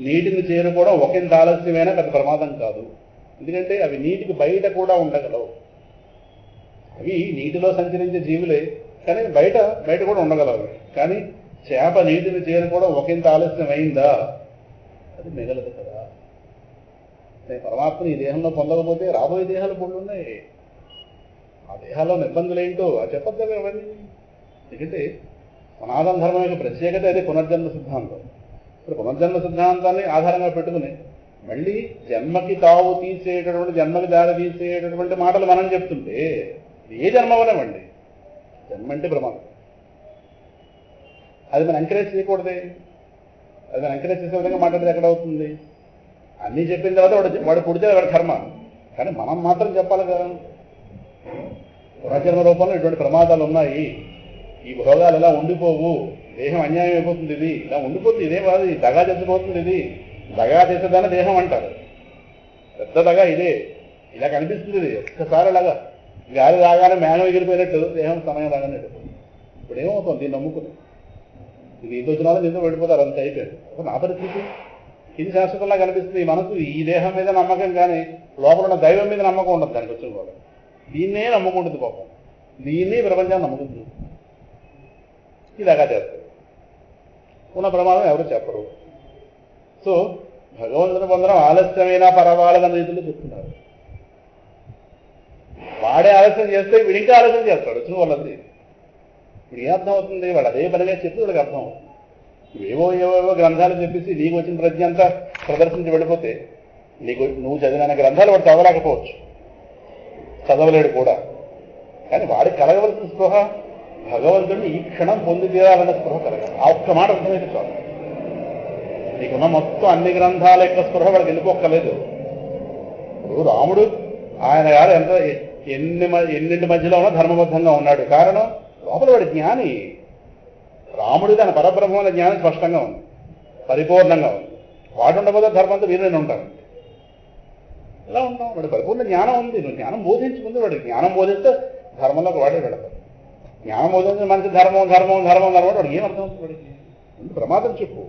నీటిని చేరుకోవడం ఒకంత ఆలస్యమైనా పెద్ద ప్రమాదం కాదు. ఎందుకంటే అవి నీటికి బయట కూడా ఉండగలవు. అవి నీటిలో సంచరించే జీవులే, కానీ బయట కూడా ఉండగలవు. కానీ చేప నీటిని చేరుకోవడం ఒకంత ఆలస్యం అయిందా, అది మిగలదు కదా. పరమాత్మని ఈ దేహంలో పొందకపోతే రాబోయే దేహాలు పొందున్నాయి. ఆ దేహాల్లో ఇబ్బందులు ఏంటో అది చెప్పద్దు అవన్నీ. ఎందుకంటే సనాతన ధర్మం యొక్క ప్రత్యేకత అదే పునర్జన్మ సిద్ధాంతం. ఇప్పుడు పునర్జన్మ సిద్ధాంతాన్ని ఆధారంగా పెట్టుకుని మళ్ళీ జన్మకి తావు తీసేటటువంటి, జన్మకి దారి తీసేటటువంటి మాటలు మనం చెప్తుంటే ఏ జన్మవనమండి, జన్మ అంటే ప్రమాదం. అది మనం ఎంకరేజ్ చేయకూడదే. అది మనం ఎంకరేజ్ చేసే విధంగా మాట్లాడితే ఎక్కడ అవుతుంది? అన్నీ చెప్పిన తర్వాత వాడు పుడితే వాడి కర్మ, కానీ మనం మాత్రం చెప్పాలి కదా. పునర్జన్మ రూపంలో ఇటువంటి ప్రమాదాలు ఉన్నాయి, ఈ భోగాలు ఇలా ఉండిపోవు, దేహం అన్యాయం అయిపోతుంది, ఇది ఇలా ఉండిపోతుంది, ఇదే కాదు దగా చేసిపోతుంది, ఇది దగా చేసేదాన్ని దేహం అంటారు. పెద్ద దగా ఇదే, ఇలా కనిపిస్తుంది. ఇది ఒక్కసారి అలాగా గాలి రాగానే మేఘం ఎగిరిపోయినట్టు దేహం సమయం రాగానే ఇప్పుడు ఏమవుతుంది, దీన్ని నమ్ముకుని ఇది ఇంత వచ్చిన వాళ్ళు దీంతో వెళ్ళిపోతారు, అంత అయిపోయారు. నా పరిస్థితి ఇది శాశ్వతంగా కనిపిస్తుంది. ఈ మనసు ఈ దేహం మీద నమ్మకం కానీ లోపల ఉన్న దైవం మీద నమ్మకం ఉండదు. దానికి వచ్చిన వాళ్ళు దీన్నే నమ్ముకుంటుంది పాపం, దీన్నే ప్రపంచాన్ని నమ్ముకుంటుంది. ఇలాగా చేస్తారు. ఉన్న ప్రమాదం ఎవరు చెప్పరు. సో భగవంతుని పొందడం ఆలస్యమైనా పర్వాలేదన్న రీతిలో చెప్తున్నారు. వాడే ఆలస్యం చేస్తే వీడు ఇంకా ఆలస్యం చేస్తాడు. వచ్చిన వాళ్ళది ఇప్పుడు ఏ అర్థం అవుతుంది? వాళ్ళు అదే పనిగా చెప్తే వాళ్ళకి అర్థం అవుతుంది. ఏవో గ్రంథాలు చెప్పేసి నీకు వచ్చిన ప్రజ్ఞ అంతా ప్రదర్శించి వెళ్ళిపోతే నువ్వు చదివిన గ్రంథాలు వాడు చదవలేకపోవచ్చు, చదవలేడు కూడా. కానీ వాడికి కలగవలసిన స్పృహ భగవంతుడిని ఈ క్షణం పొంది తీరాలన్న స్పృహ కలగాలి. ఆ ఒక్క మాట అర్థమైతే చాలు. నీకున్న మొత్తం అన్ని గ్రంథాల యొక్క స్పృహ వాడికి వెళ్ళిపోక్కలేదు. ఇప్పుడు రాముడు ఆయన గారు ఎన్నింటి మధ్యలో ఉన్నా ధర్మబద్ధంగా ఉన్నాడు. కారణం లోపల వాడి జ్ఞాని. రాముడి తన పరబ్రహ్మమైన జ్ఞానం స్పష్టంగా ఉంది, పరిపూర్ణంగా ఉంది. వాడు ఉండబోతే ధర్మంతో వీరైనా ఉంటారు. ఇలా ఉంటాం. వాడి పరిపూర్ణ జ్ఞానం ఉంది. నువ్వు జ్ఞానం బోధించుకుంది, వాడి జ్ఞానం బోధిస్తే ధర్మంలోకి వాడే వెళతాడు. జ్ఞానం బోధించిన మంచి ధర్మం వాడికి ఏమర్థం అవుతుంది? వాడికి ముందు ప్రమాదం చెప్పు.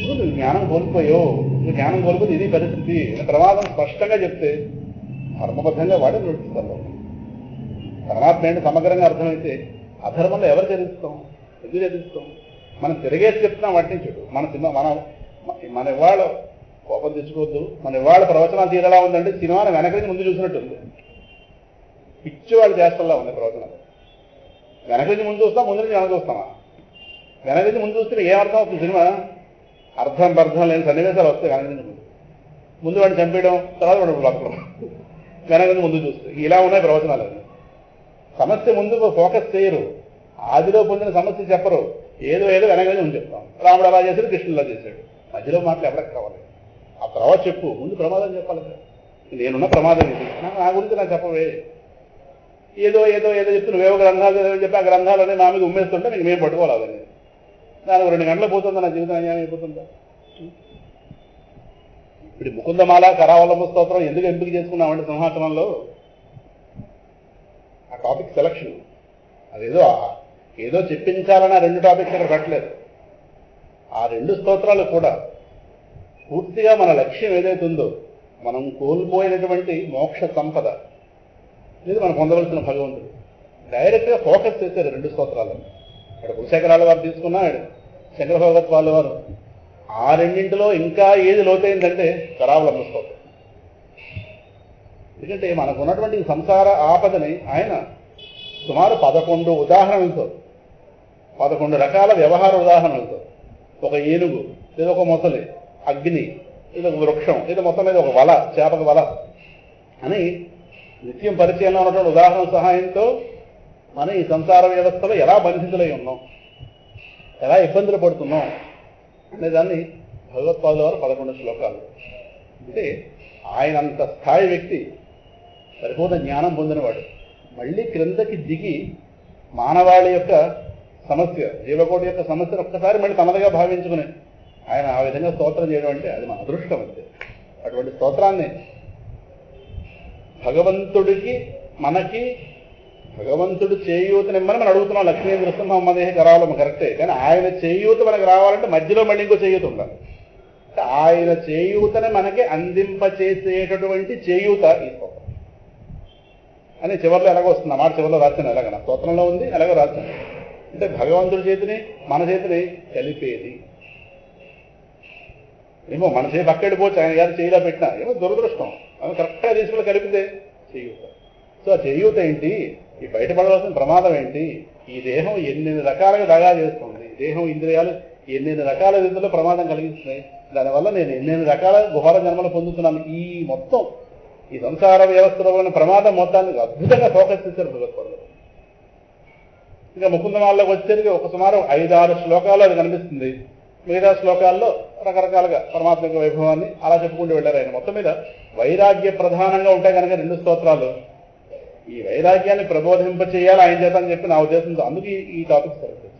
నువ్వు జ్ఞానం కోల్పోయావు, నువ్వు జ్ఞానం కోల్పోతే ఇది పరిస్థితి, ప్రమాదం స్పష్టంగా చెప్తే ధర్మబద్ధంగా వాడే నడుస్తాను. పరమాత్మ ఏంటి సమగ్రంగా అర్థమైతే అధర్మంలో ఎవరు చదివిస్తాం, ఎందుకు చదివిస్తాం? మనం తిరిగేసి చెప్తున్నాం వాటిని చూడు. మన ఇవాళ కోపం తెచ్చుకోవద్దు. మన ఇవాళ ప్రవచనాలు తీరలా ఉందంటే సినిమాను వెనక నుంచి ముందు చూసినట్టు ఉంది. పిచ్చి వాళ్ళు చేస్తల్లా ఉంది ప్రవచనాలు. వెనక నుంచి ముందు చూస్తాం, ముందు నుంచి వెనక చూస్తామా? వెనక నుంచి ముందు చూస్తే ఏమర్థం అవుతుంది? సినిమా అర్థం లేని సన్నివేశాలు వస్తాయి. వెనక నుంచి ముందు వాడిని చంపేయడం, తర్వాత వాడు బతకడం. వెనక నుంచి ముందు చూస్తే ఇలా ఉన్నాయి ప్రవచనాలు. సమస్య ముందు ఫోకస్ చేయరు, ఆదిలో పొందిన సమస్య చెప్పరు. ఏదో వెనక నుంచి ముందు చెప్తాం. రాముడు అలా చేశాడు, కృష్ణుడు అలా చేశాడు. మధ్యలో మాటలు ఎవరికి కావాలి? ఆ తర్వాత చెప్పు, ముందు ప్రమాదం చెప్పాలి కదా. నేనున్న ప్రమాదం ఇది, నా గురించి నాకు చెప్పవే. ఏదో చెప్తూ నువ్వేవో గ్రంథాలు చెప్పి ఆ గ్రంథాలనే మా మీద ఉమ్మేస్తుంటే నీకు మేము పట్టుకోవాలి. దానికి 2 గంటలు పోతుందా? నా జీవితం అన్యాయం అయిపోతుందా? ఇప్పుడు ముకుందమాల కరావలంబ స్తోత్రం ఎందుకు ఎంపిక చేసుకున్నామంటే సింహాసనంలో ఆ టాపిక్ సెలక్షన్ అదేదో ఏదో చెప్పించాలని ఆ 2 టాపిక్స్ ఇక్కడ పెట్టలేదు. ఆ 2 స్తోత్రాలు కూడా పూర్తిగా మన లక్ష్యం ఏదైతే ఉందో, మనం కోల్పోయినటువంటి మోక్ష సంపద లేదు మనం పొందవలసిన భగవంతుడు డైరెక్ట్గా ఫోకస్ చేశారు 2 స్తోత్రాలను. ఇక్కడ కులశేఖరాల వారు తీసుకున్నా, శంకర భగవత్ వాళ్ళ వారు ఆ రెండింటిలో ఇంకా ఏది లోతైందంటే కరావలంబ స్తోత్రం. ఎందుకంటే మనకు ఉన్నటువంటి సంసార ఆపదని ఆయన సుమారు 11 ఉదాహరణలతో, 11 రకాల వ్యవహార ఉదాహరణలతో, ఒక ఏనుగు లేదా ఒక మొసలి, అగ్ని లేదా ఒక వృక్షం లేదా మొత్తం మీద ఒక వల, చేపక వల అని నిత్యం పరిచయంలో ఉన్నటువంటి ఉదాహరణ సహాయంతో మనం ఈ సంసార వ్యవస్థలో ఎలా బంధితులై ఉన్నాం, ఎలా ఇబ్బందులు పడుతున్నాం అనేదాన్ని భగవత్పాదుల వారు 11 శ్లోకాలు. అంటే ఆయన అంత స్థాయి వ్యక్తి, పరిపూర్ణ జ్ఞానం పొందినవాడు, మళ్ళీ క్రిందకి దిగి మానవాళి యొక్క సమస్య, జీవకోటి యొక్క సమస్యను ఒక్కసారి మళ్ళీ తనదిగా భావించుకుని ఆయన ఆ విధంగా స్తోత్రం చేయడం అంటే అది మన అదృష్టం. అంతే. అటువంటి స్తోత్రాన్ని భగవంతుడికి మనకి భగవంతుడు చేయూతనిమ్మని మనం అడుగుతున్నాం. లక్ష్మీ నృసింహమ్మదేహి కరావలం కరెక్టే, కానీ ఆయన చేయూత మనకు రావాలంటే మధ్యలో మళ్ళీ ఇంకో చేయూత ఉండాలి. ఆయన చేయూతని మనకి అందింపచేసేటటువంటి చేయూత ఈ స్తోత్రం అని చివరిలో ఎలాగో వస్తుంది. ఆ మాట చివరిలో రాశాను, ఎలాగ నా స్తోత్రంలో ఉంది, ఎలాగో రాశాను. అంటే భగవంతుడి చేతిని మన చేతిని కలిపేది. ఏమో మన చేతి పక్కడిపోవచ్చు, ఆయన గారు చేయిలా పెట్టినా ఏమో దురదృష్టం, అది కరెక్ట్గా తీసుకుని కలిపితే చేయూత. సో ఆ చేయూత ఏంటి, ఈ బయటపడవలసిన ప్రమాదం ఏంటి, ఈ దేహం ఎన్ని రకాలుగా దగా చేస్తుంది, దేహం ఇంద్రియాలు ఎన్ని రకాల రీతిలో ప్రమాదం కలిగిస్తున్నాయి, దానివల్ల నేను ఎన్ని రకాల ఘోర జన్మలు పొందుతున్నాను, ఈ మొత్తం ఈ సంసార వ్యవస్థలో ఉన్న ప్రమాదం మొత్తాన్ని అద్భుతంగా ఫోకస్ చేశారు భగవత్పాదులు. ఇంకా ముకుందమాల్లోకి వచ్చేది ఒక సుమారు 5-6 శ్లోకాలు అది కనిపిస్తుంది. మిగతా శ్లోకాల్లో రకరకాలుగా పరమాత్మ యొక్క వైభవాన్ని అలా చెప్పుకుంటూ వెళ్ళారు. ఆయన మొత్తం మీద వైరాగ్య ప్రధానంగా ఉంటాయి కనుక 2 స్తోత్రాలు ఈ వైరాగ్యాన్ని ప్రబోధింప చేయాలి ఆయన చేత అని చెప్పి నా ఉద్దేశంతో అందుకు ఈ టాపిక్ సెలెక్ట్ చేశారు.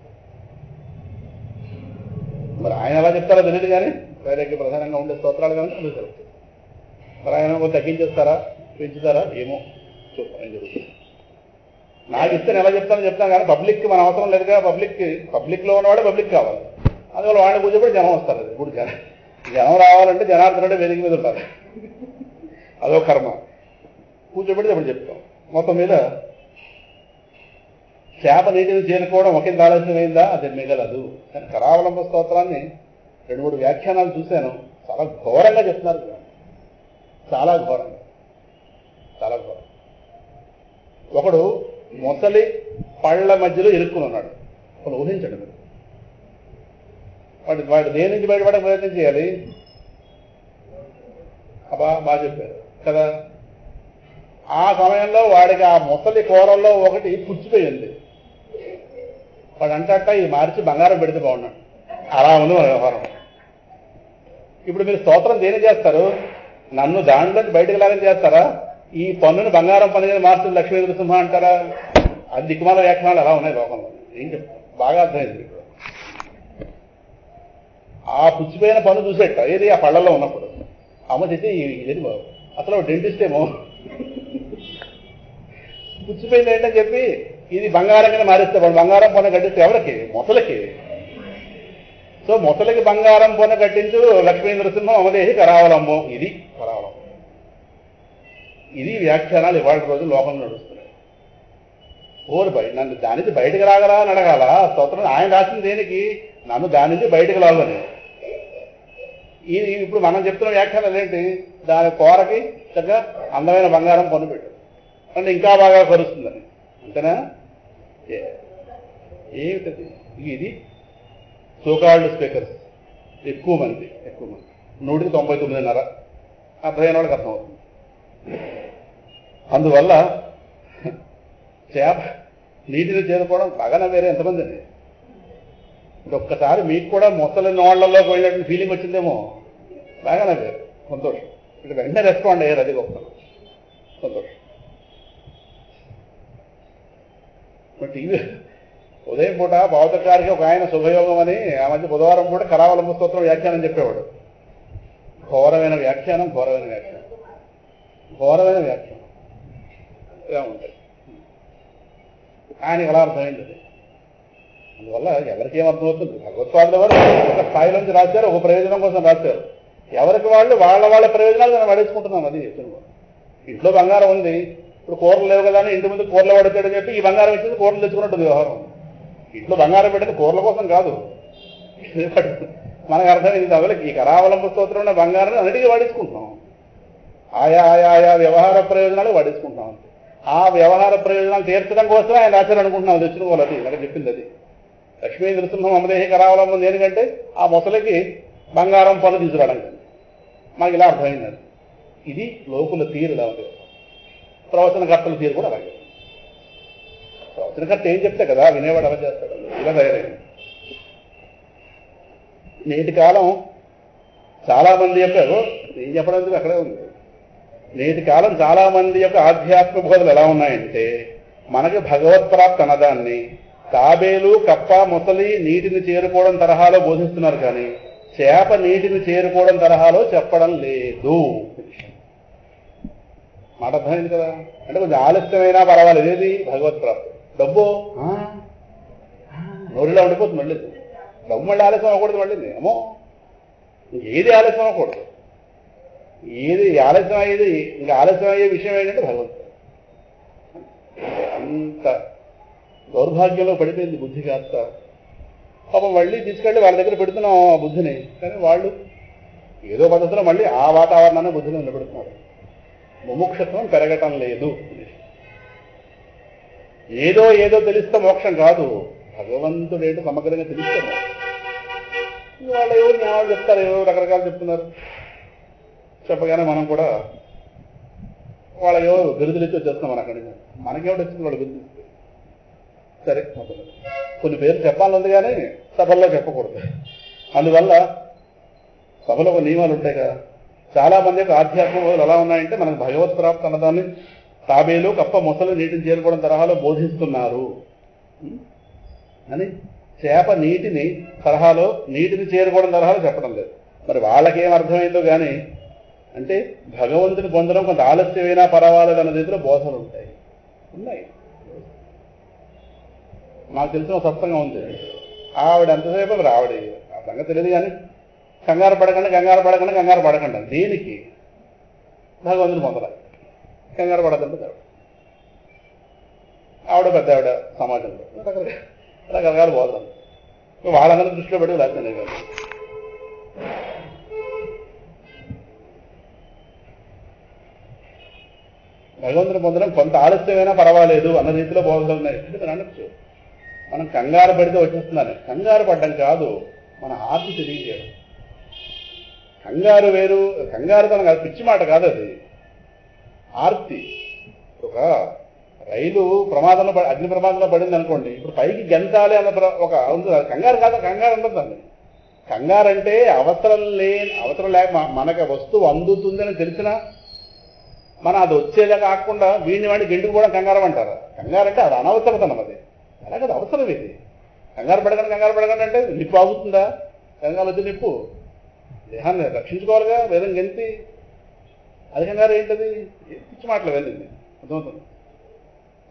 మరి ఆయన ఎలా చెప్తారో తెలియదు, కానీ వైరాగ్య ప్రధానంగా ఉండే స్తోత్రాలు కానీ అందుకు సెలెక్ట్ చేశారు. మరి ఆయన తగ్గించేస్తారా పెంచుతారా ఏమో చూద్దాం ఏం జరుగుతుంది. నాకు ఇస్తే ఎలా చెప్తాను కానీ పబ్లిక్కి మన అవసరం లేదుగా. పబ్లిక్లో ఉన్నవాడే పబ్లిక్ కావాలి. అందువల్ల వాళ్ళని కూర్చోబెట్టి జనం వస్తారు. ఇప్పుడు జనం రావాలంటే జనార్దనుడే వేదిక మీద ఉంటారు, అదో కర్మ. కూర్చోబెట్టి ఇప్పుడు చెప్తాం. మొత్తం మీద చేప నీటిని చేరుకోవడం ఒకంత ఆలస్యమైందా, అది మిగలదు. కానీ కరావలంబ స్తోత్రాన్ని 2-3 వ్యాఖ్యానాలు చూశాను, చాలా ఘోరంగా చెప్తున్నారు. చాలా ఘోరంగా, చాలా ఘోరం. ఒకడు మొసలి పళ్ళ మధ్యలో ఇరుక్కుని ఉన్నాడు. ఒకడు ఊహించండి మీరు, వాడు దేని నుంచి బయటపడడానికి ప్రయత్నం చేయాలి. అబ్బా బాగా చెప్పారు కదా. ఆ సమయంలో వాడికి ఆ మొసలి కూరల్లో ఒకటి పుచ్చిపోయింది. వాడు అంటట ఇది మార్చి బంగారం పెడితే బాగున్నాడు. అలా ఉంది మన వ్యవహారం. ఇప్పుడు మీరు స్తోత్రం దేని చేస్తారు, నన్ను దాంట్లో బయటకు లాగని చేస్తారా, ఈ పన్నును బంగారం పన్ను మార్చి లక్ష్మీ నృసింహ అంటారా? అది దిక్కుమాల వ్యాఖ్యానాలు అలా ఉన్నాయి లోకంలో. ఏం చెప్తారు, బాగా అర్థమైంది. ఆ పుచ్చిపోయిన పన్ను చూసేట ఏది ఆ పళ్ళల్లో ఉన్నప్పుడు అమ్మ చేసి ఇది అసలు డెంటిస్ట్ ఏమో పుచ్చిపోయింది ఏంటని చెప్పి ఇది బంగారం కింద మారిస్తే బంగారం పొన్న కట్టిస్తే ఎవరికి, మొసలికి. సో మొసలికి బంగారం పొన్న కట్టించు లక్ష్మీ నృసింహం అమదేహి కరావలంబం. ఇది కరావలంబం. ఇది వ్యాఖ్యానాలు ఇవాళ రోజు లోకంలో నడుస్తున్నాయి. నన్ను దానికి బయటకు రాగరా అని అడగాల. స్తోత్రం ఆయన రాసింది దేనికి, నన్ను దాని నుంచి బయటకు లాగని. ఇది ఇప్పుడు మనం చెప్తున్న వ్యాఖ్యానాలు ఏంటి, దాని కూరకి చక్కగా అందమైన బంగారం పన్ను పెట్టు అంటే ఇంకా బాగా కలుస్తుందని, అంతేనా? ఏమిటది? ఇది సోకాల్డ్ స్పీకర్స్ ఎక్కువ మంది 199.5 అర్థమైన వాళ్ళకి అర్థమవుతుంది. అందువల్ల చేప నీటిని చేరుకోవడం బాగానే వేరే ఎంతమంది అండి. ఒక్కసారి మీకు కూడా మొసలి నోళ్లలోకి వెళ్ళినట్టు ఫీలింగ్ వచ్చిందేమో, బాగానే వేరు. సంతోషం. ఇటు వెంటనే రెస్పాండ్ అయ్యారు, అది గొప్ప సంతోషం. టీవీ ఉదయం పూట భౌతికారికి ఒక ఆయన శుభయోగం అని ఆ మధ్య బుధవారం పూట కరావలంబ స్తోత్రం వ్యాఖ్యానం చెప్పేవాడు. ఘోరమైన వ్యాఖ్యానం ఇలా ఉంటాయి. ఆయనకి ఎలా అర్థమైంది అది. అందువల్ల ఎవరికి ఏమర్థమవుతుంది, భగవత్పాదుల వారు ఒక స్థాయి నుంచి రాశారు, ఒక ప్రయోజనం కోసం రాశారు. ఎవరికి వాళ్ళు వాళ్ళ ప్రయోజనాలు మనం పడేసుకుంటున్నాం. అది ఇంట్లో బంగారం ఉంది, ఇప్పుడు కూరలు లేవు కదా అని ఇంటి ముందు కూరలు పడతాడని చెప్పి ఈ బంగారం ఇచ్చేది కూరలు తెచ్చుకున్నట్టుంది వ్యవహారం. ఇంట్లో బంగారం పెట్టింది కూరల కోసం కాదు. మనకు అర్థమైంది. అందువల్ల ఈ కరావలంబ స్తోత్రం ఉన్న బంగారాన్ని అన్నిటికీ వాడేసుకుంటున్నాం. ఆయా వ్యవహార ప్రయోజనాలు వాడేసుకుంటున్నాం. ఆ వ్యవహార ప్రయోజనాలు తీర్చడం కోసం ఆయన రాశారనుకుంటున్నాం. తెచ్చిన వాళ్ళు అది నాకు చెప్పింది. అది లక్ష్మీ నృసింహం అమదేహి కరావలంబం దేనికంటే ఆ ముసలికి బంగారం పనులు తీసుకురావడానికి. మాకు ఇలా అర్థమైంది. అది ఇది లోకుల తీరు. ఇలా ఉంది. ప్రవచనకర్తల తీరు కూడా అలాగే. ప్రవచనకర్త ఏం చెప్తే కదా వినేవాడు అలా చేస్తాడు. ఇలా తయారైంది. నేటి కాలం చాలా మంది యొక్క ఏం చెప్పడానికి అక్కడే ఉంది. నేటి కాలం చాలా మంది యొక్క ఆధ్యాత్మిక బోధలు ఎలా ఉన్నాయంటే మనకి భగవత్ప్రాప్తి అన్నదాన్ని తాబేలు, కప్ప, ముసలి నీటిని చేరుకోవడం తరహాలో బోధిస్తున్నారు, కానీ చేప నీటిని చేరుకోవడం తరహాలో చెప్పడం లేదు. మాట అర్థమైంది కదా. అంటే కొంచెం ఆలస్యమైనా పర్వాలేదు. ఏది భగవత్ప్రాప్తి. డబ్బు నోరిలో ఉండిపోతుంది. మళ్ళీ డబ్బు మళ్ళీ ఆలస్యం అవ్వకూడదు. మళ్ళీ ఏమో ఏది ఆలస్యం అవ్వకూడదు. ఏది ఆలస్యం అయ్యేది, ఇంకా ఆలస్యం అయ్యే విషయం ఏంటంటే భగవంతుడు. అంత దౌర్భాగ్యంలో పడిపోయింది బుద్ధి కాస్త. పాపం మళ్ళీ తీసుకెళ్ళి వాళ్ళ దగ్గర పెడుతున్నాం ఆ బుద్ధిని. కానీ వాళ్ళు ఏదో పద్ధతిలో మళ్ళీ ఆ వాతావరణాన్ని బుద్ధిని నిలబెడుతున్నారు. ముముక్షత్వం పెరగటం లేదు. ఏదో తెలిస్తే మోక్షం కాదు. భగవంతుడేంటో సమగ్రంగా తెలిస్తే వాళ్ళు ఎవరు న్యాయాలు చెప్తారు, ఎవరో రకరకాలు చెప్తున్నారు. చెప్పగానే మనం కూడా వాళ్ళకి ఎవరు బిరుదులు ఇచ్చి వచ్చేస్తాం. మన అక్కడి నుంచి మనకేమిటి వచ్చింది వాళ్ళు బిరుదులు. సరే కొన్ని పేర్లు చెప్పాలని కానీ సభల్లో చెప్పకూడదు. అందువల్ల సభలో ఒక నియమాలు ఉంటాయి కదా. చాలా మంది యొక్క ఆధ్యాత్మిక బోధలు ఎలా ఉన్నాయంటే మనకు భగవత్ ప్రాప్తి అన్నదాన్ని తాబేలు, కప్ప, మొసలు నీటిని చేరుకోవడం తరహాలో బోధిస్తున్నారు అని, చేప నీటిని చేరుకోవడం తరహాలో చెప్పడం లేదు. మరి వాళ్ళకేం అర్థమైందో కానీ అంటే భగవంతుని పొందడం కొంత ఆలస్యమైనా పర్వాలేదు అన్న రీతిలో బోధలు ఉన్నాయి. నాకు తెలిసిన సత్సంగం ఉంది. ఆవిడ ఎంతసేపు ఆవిడ ఆ సంగతి తెలియదు కానీ కంగారు పడకండి. దేనికి? భగవంతుని పొందడానికి కంగారు పడకండి. ఆవిడ పెద్ద ఆవిడ సమాజంలో రకరకాల బోధలు వాళ్ళందరూ దృష్టిలో పెట్టి లేకపోతే కాదు. భగవంతుని పొందడం కొంత ఆలస్యమైనా పర్వాలేదు అన్న రీతిలో బోధలు ఉన్నాయి. ఎందుకని అనొచ్చు, మనం కంగారు పడితే వచ్చేస్తున్నాను. కంగారు పడ్డం కాదు, మన ఆర్తి తెలియజేయడం. కంగారు వేరు, కంగారు తన పిచ్చి మాట కాదు, అది ఆర్తి. ఒక రైలు అగ్ని ప్రమాదంలో పడింది అనుకోండి, ఇప్పుడు పైకి గెంతాలి అన్న ఒక ఉంటుంది. కంగారు కాదు, కంగారు ఉంటుందండి. కంగారు అంటే అవసరం లేక మనకు వస్తువు అందుతుందని తెలిసినా మనం అది వచ్చేలా కాకుండా వాడిని గెంటుకుపోవడం కంగారం అంటారు. కంగారు అంటే అది అనవసరతనం. అది అలాగే అది అవసరం. ఇది కంగారు పడకండి అంటే నిప్పు ఆగుతుందా? కంగారు వచ్చి నిప్పు దేహాన్ని రక్షించుకోవాలిగా, వేదం గెంతి. అది కంగారు ఏంటది? పిచ్చి మాటలు వెళ్ళింది. అర్థమవుతుంది.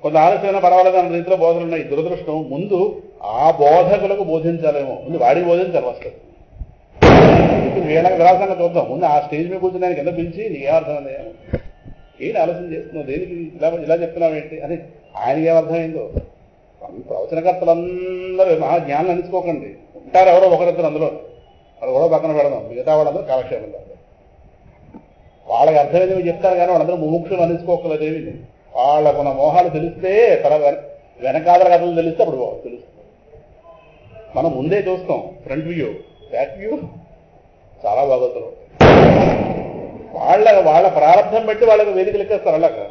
కొంత ఆలస్యమైనా పర్వాలేదు అన్న రీతిలో బోధనలు ఉన్నాయి. దురదృష్టం ముందు ఆ బోధకులకు బోధించాలేమో, ముందు వాడికి బోధించాలి ఫస్ట్. ఇప్పుడు వీళ్ళకి విలాసంగా చూద్దాం. ముందు ఆ స్టేజ్ మీద కూర్చుని ఆయన కింద పిలిచి నీకే అర్థం ఏంటి ఆలోచన చేస్తున్నావు, దేనికి ఇలా చెప్తున్నావు ఏంటి అని ఆయనకి ఏమర్థమైందో. ప్రవచనకర్తలందరూ మహాజ్ఞానం అనిచుకోకండి. ఉంటారు ఎవరో ఒకరిద్దరు, అందులో వాళ్ళు కూడా పక్కన పెడదాం. మిగతా వాళ్ళందరూ కాలక్షేపం చేస్తారు. వాళ్ళకి అర్థమైనవి చెప్తారు కానీ వాళ్ళందరూ ముముక్షులు అనిచుకోకలేదేమి. వాళ్ళకున్న మోహాలు తెలిస్తే వెనకాదల కథలు తెలిస్తే అప్పుడు తెలుస్తుంది. మనం ముందే చూస్తాం, ఫ్రంట్ వ్యూ, బ్యాక్ వ్యూ చాలా బాగోతులు. వాళ్ళ ప్రారంభం బట్టి వాళ్ళకి వేదిక లెక్కేస్తారు. అలాగా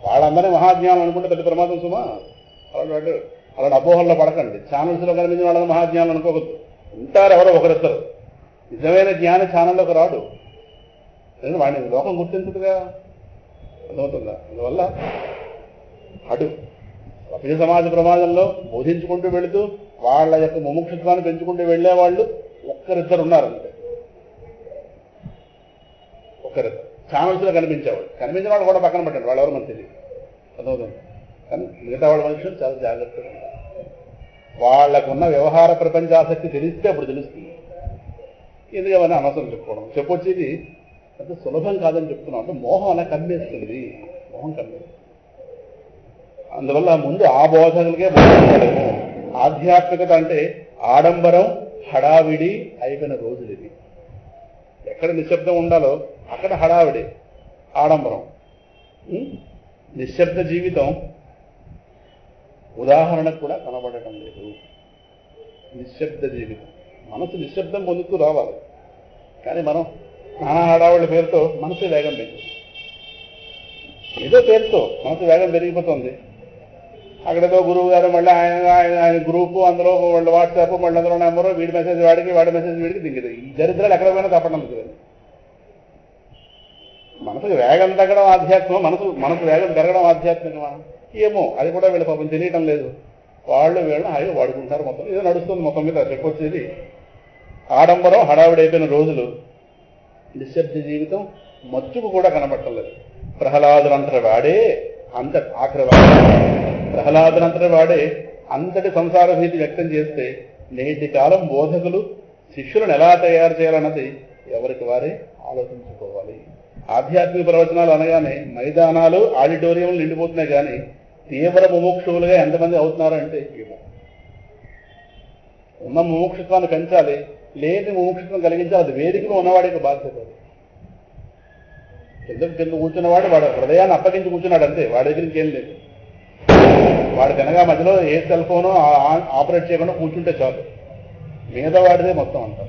వాళ్ళందరినీ మహాజ్ఞానం అనుకుంటే పెద్ద ప్రమాదం సుమా. అలాంటి అపోహల్లో పడకండి. ఛానల్స్లో కనిపించిన వాళ్ళని మహాజ్ఞానం అనుకోవద్దు. ఉంటారు ఎవరో ఒకరిద్దరు. నిజమైన జ్ఞాని ఛానల్లోకి రాడు. వాడిని లోకం గుర్తించదుగా. అర్థమవుతుందా? అందువల్ల అటు ప్రపంచ సమాజ ప్రమాదంలో బోధించుకుంటూ వెళుతూ వాళ్ళ యొక్క ముముక్షత్వాన్ని పెంచుకుంటూ వెళ్లేవాళ్ళు ఒక్కరిద్దరు ఉన్నారు. అంతే ఒక్కరు ఛానల్స్లో కనిపించేవాడు, కనిపించిన వాడు కూడా పక్కన పెట్టండి, వాళ్ళు ఎవరు మనకు తెలియదు, అర్థమవుతుంది. కానీ మిగతా వాళ్ళ మనుషులు చాలా జాగ్రత్తగా ఉంటారు. వాళ్ళకున్న వ్యవహార ప్రపంచాసక్తి తెలిస్తే అప్పుడు తెలుస్తుంది. ఎందుకని అనవసరం చెప్పుకోవడం, చెప్పొచ్చేది అంత సులభం కాదని చెప్తున్నాం. అంటే మోహం అలా కమ్మేస్తుంది, మోహం కమ్మేస్తుంది. అందువల్ల ముందు ఆ బోధకులకే బోధించడము. ఆధ్యాత్మికత అంటే ఆడంబరం హడావిడి అయిపోయిన రోజులు ఇవి. ఎక్కడ నిశ్శబ్దం ఉండాలో అక్కడ హడావిడి ఆడంబరం. నిశ్శబ్ద జీవితం ఉదాహరణకు కూడా కనబడటం లేదు. నిశ్శబ్ద జీవితం, మనసు నిశ్శబ్దం పొందుతూ రావాలి. కానీ మనం నానా హడావుళ్ళ పేరుతో మనసు వేగం పెంచుతుంది. ఏదో పేరుతో మనసు వేగం పెరిగిపోతుంది. అక్కడేదో గురువు గారు, మళ్ళీ ఆయన గ్రూపు, అందులో వాళ్ళు వాట్సాప్, మళ్ళీ అందులో నెంబరు, వీడి మెసేజ్ వాడికి, వాడి మెసేజ్ వీడికి దిగదు. ఈ దరిద్రాలు ఎక్కడ పోయినా తప్పడం లేదు. మనసుకు వేగం తగ్గడం ఆధ్యాత్మం, మనసు వేగం పెరగడం ఆధ్యాత్మికమా ఏమో, అది కూడా వీళ్ళ పాపం తెలియటం లేదు. వాళ్ళు వీళ్ళని హాయిగా వాడుకుంటారు. మొత్తం ఏదో నడుస్తుంది. మొత్తం మీద చెప్పొచ్చేది ఆడంబరం హడావిడైపోయిన రోజులు, నిశ్శబ్ద జీవితం మచ్చుకు కూడా కనబట్టలేదు. ప్రహ్లాదునంతటి వాడే అంతటి సంసార భీతి వ్యక్తం చేస్తే నేటి కాలం బోధకులు శిష్యులను ఎలా తయారు చేయాలన్నది ఎవరికి వారే ఆలోచించుకోవాలి. ఆధ్యాత్మిక ప్రవచనాలు అనగానే మైదానాలు, ఆడిటోరియంలు నిండిపోతున్నాయి. కానీ తీవ్ర ముముక్షువులుగా ఎంతమంది అవుతున్నారంటే ఏమో. ఉన్న ముముక్షత్వాన్ని పెంచాలి, లేని ముముక్షత్వం కలిగించాలి. అది వేదికలో ఉన్నవాడికి బాధ్యత. కింద కూర్చున్నవాడు వాడు హృదయాన్ని అప్పగించి కూర్చున్నాడు అంతే, వాడి దగ్గర ఇంకేం లేదు. వాడు తినగా మధ్యలో ఏ సెల్ ఫోను ఆపరేట్ చేయకుండా కూర్చుంటే చాలు, మిగతా వాడిదే మొత్తం అంతా.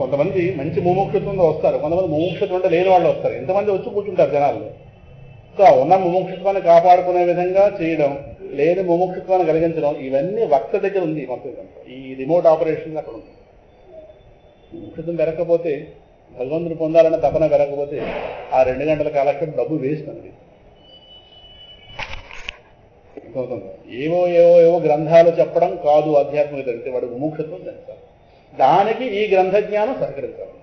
కొంతమంది మంచి ముముక్షత్వంగా వస్తారు, కొంతమంది ముముక్షత్వం అంటే లేని వాళ్ళు వస్తారు. ఎంతమంది వచ్చి కూర్చుంటారు జనాల్లో. సో ఉన్న ముముక్షత్వాన్ని కాపాడుకునే విధంగా చేయడం, లేని ముముక్షత్వాన్ని కలిగించడం, ఇవన్నీ వక్త దగ్గర ఉంది. మొత్తం ఈ రిమోట్ ఆపరేషన్ అక్కడ ఉంది. ముముక్షత్వం పెరగకపోతే, భగవంతుని పొందాలన్న తపన పెరగకపోతే ఆ 2 గంటల కాలక్షేపం డబ్బు వేస్ట్ అండి. ఏవో గ్రంథాలు చెప్పడం కాదు ఆధ్యాత్మికత అంటే, వాడు ముముక్షత్వం తెలుస్తారు. దానికి ఈ గ్రంథ జ్ఞానం సహకరించాలి.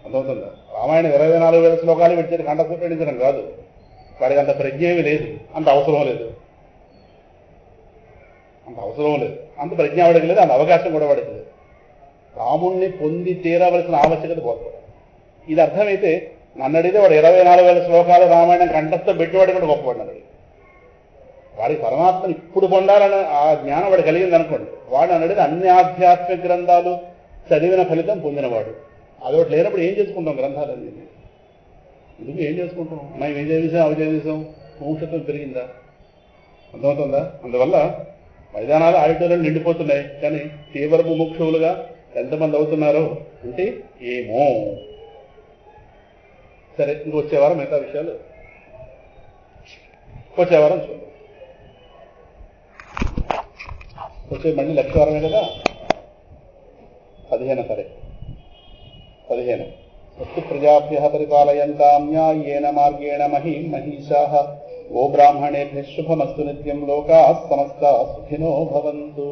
అర్థమవుతుందా? రామాయణం 24,000 శ్లోకాలు పెట్టేది కంఠస్థించడం కాదు. వాడికి అంత ప్రజ్ఞ ఏమీ లేదు, అంత అవసరం లేదు, అంత ప్రజ్ఞ వాడికి లేదు, అంత అవకాశం కూడా వాడికి లేదు. రాముణ్ణి పొంది తీరవలసిన ఆవశ్యకత పోతుంది. ఇది అర్థమైతే నన్ను అడిగితే వాడు 24,000 శ్లోకాలు రామాయణం కంఠస్థం పెట్టేవాడు కూడా గొప్పవాడు. వాడికి పరమాత్మని ఇప్పుడు పొందాలని ఆ జ్ఞానం వాడు కలిగింది అనుకోండి, వాడు అన్నది అన్ని ఆధ్యాత్మిక గ్రంథాలు చదివిన ఫలితం పొందినవాడు. అదొకటి లేనప్పుడు ఏం చేసుకుంటాం గ్రంథాలన్నీ? ఎందుకు ఏం చేసుకుంటాం? మనం ఏం చదివేసాం, అవి చదివేసాం, ముముక్షత్వం పెరిగిందా? అర్థమవుతుందా? అందువల్ల మైదానాలు ఆడిటోరియాలు నిండిపోతున్నాయి. కానీ తీవ్ర ముముక్షువులుగా ఎంతమంది అవుతున్నారో అంటే ఏమో. సరే, ఇంక వచ్చే వారం మిగతా విషయాలు వచ్చే వారం చూద్దాం. వచ్చే మళ్ళీ లక్ష వారమే కదా, 15వ తారీఖు. 15 స్వస్తి ప్రజాభ్యః పరిపాలయంతాం న్యాయేన మార్గేణ మహీం మహీషాః గోబ్రాహ్మణేభ్యః శుభమస్తు నిత్యం లోకాః సమస్తాః సుఖినో భవంతు.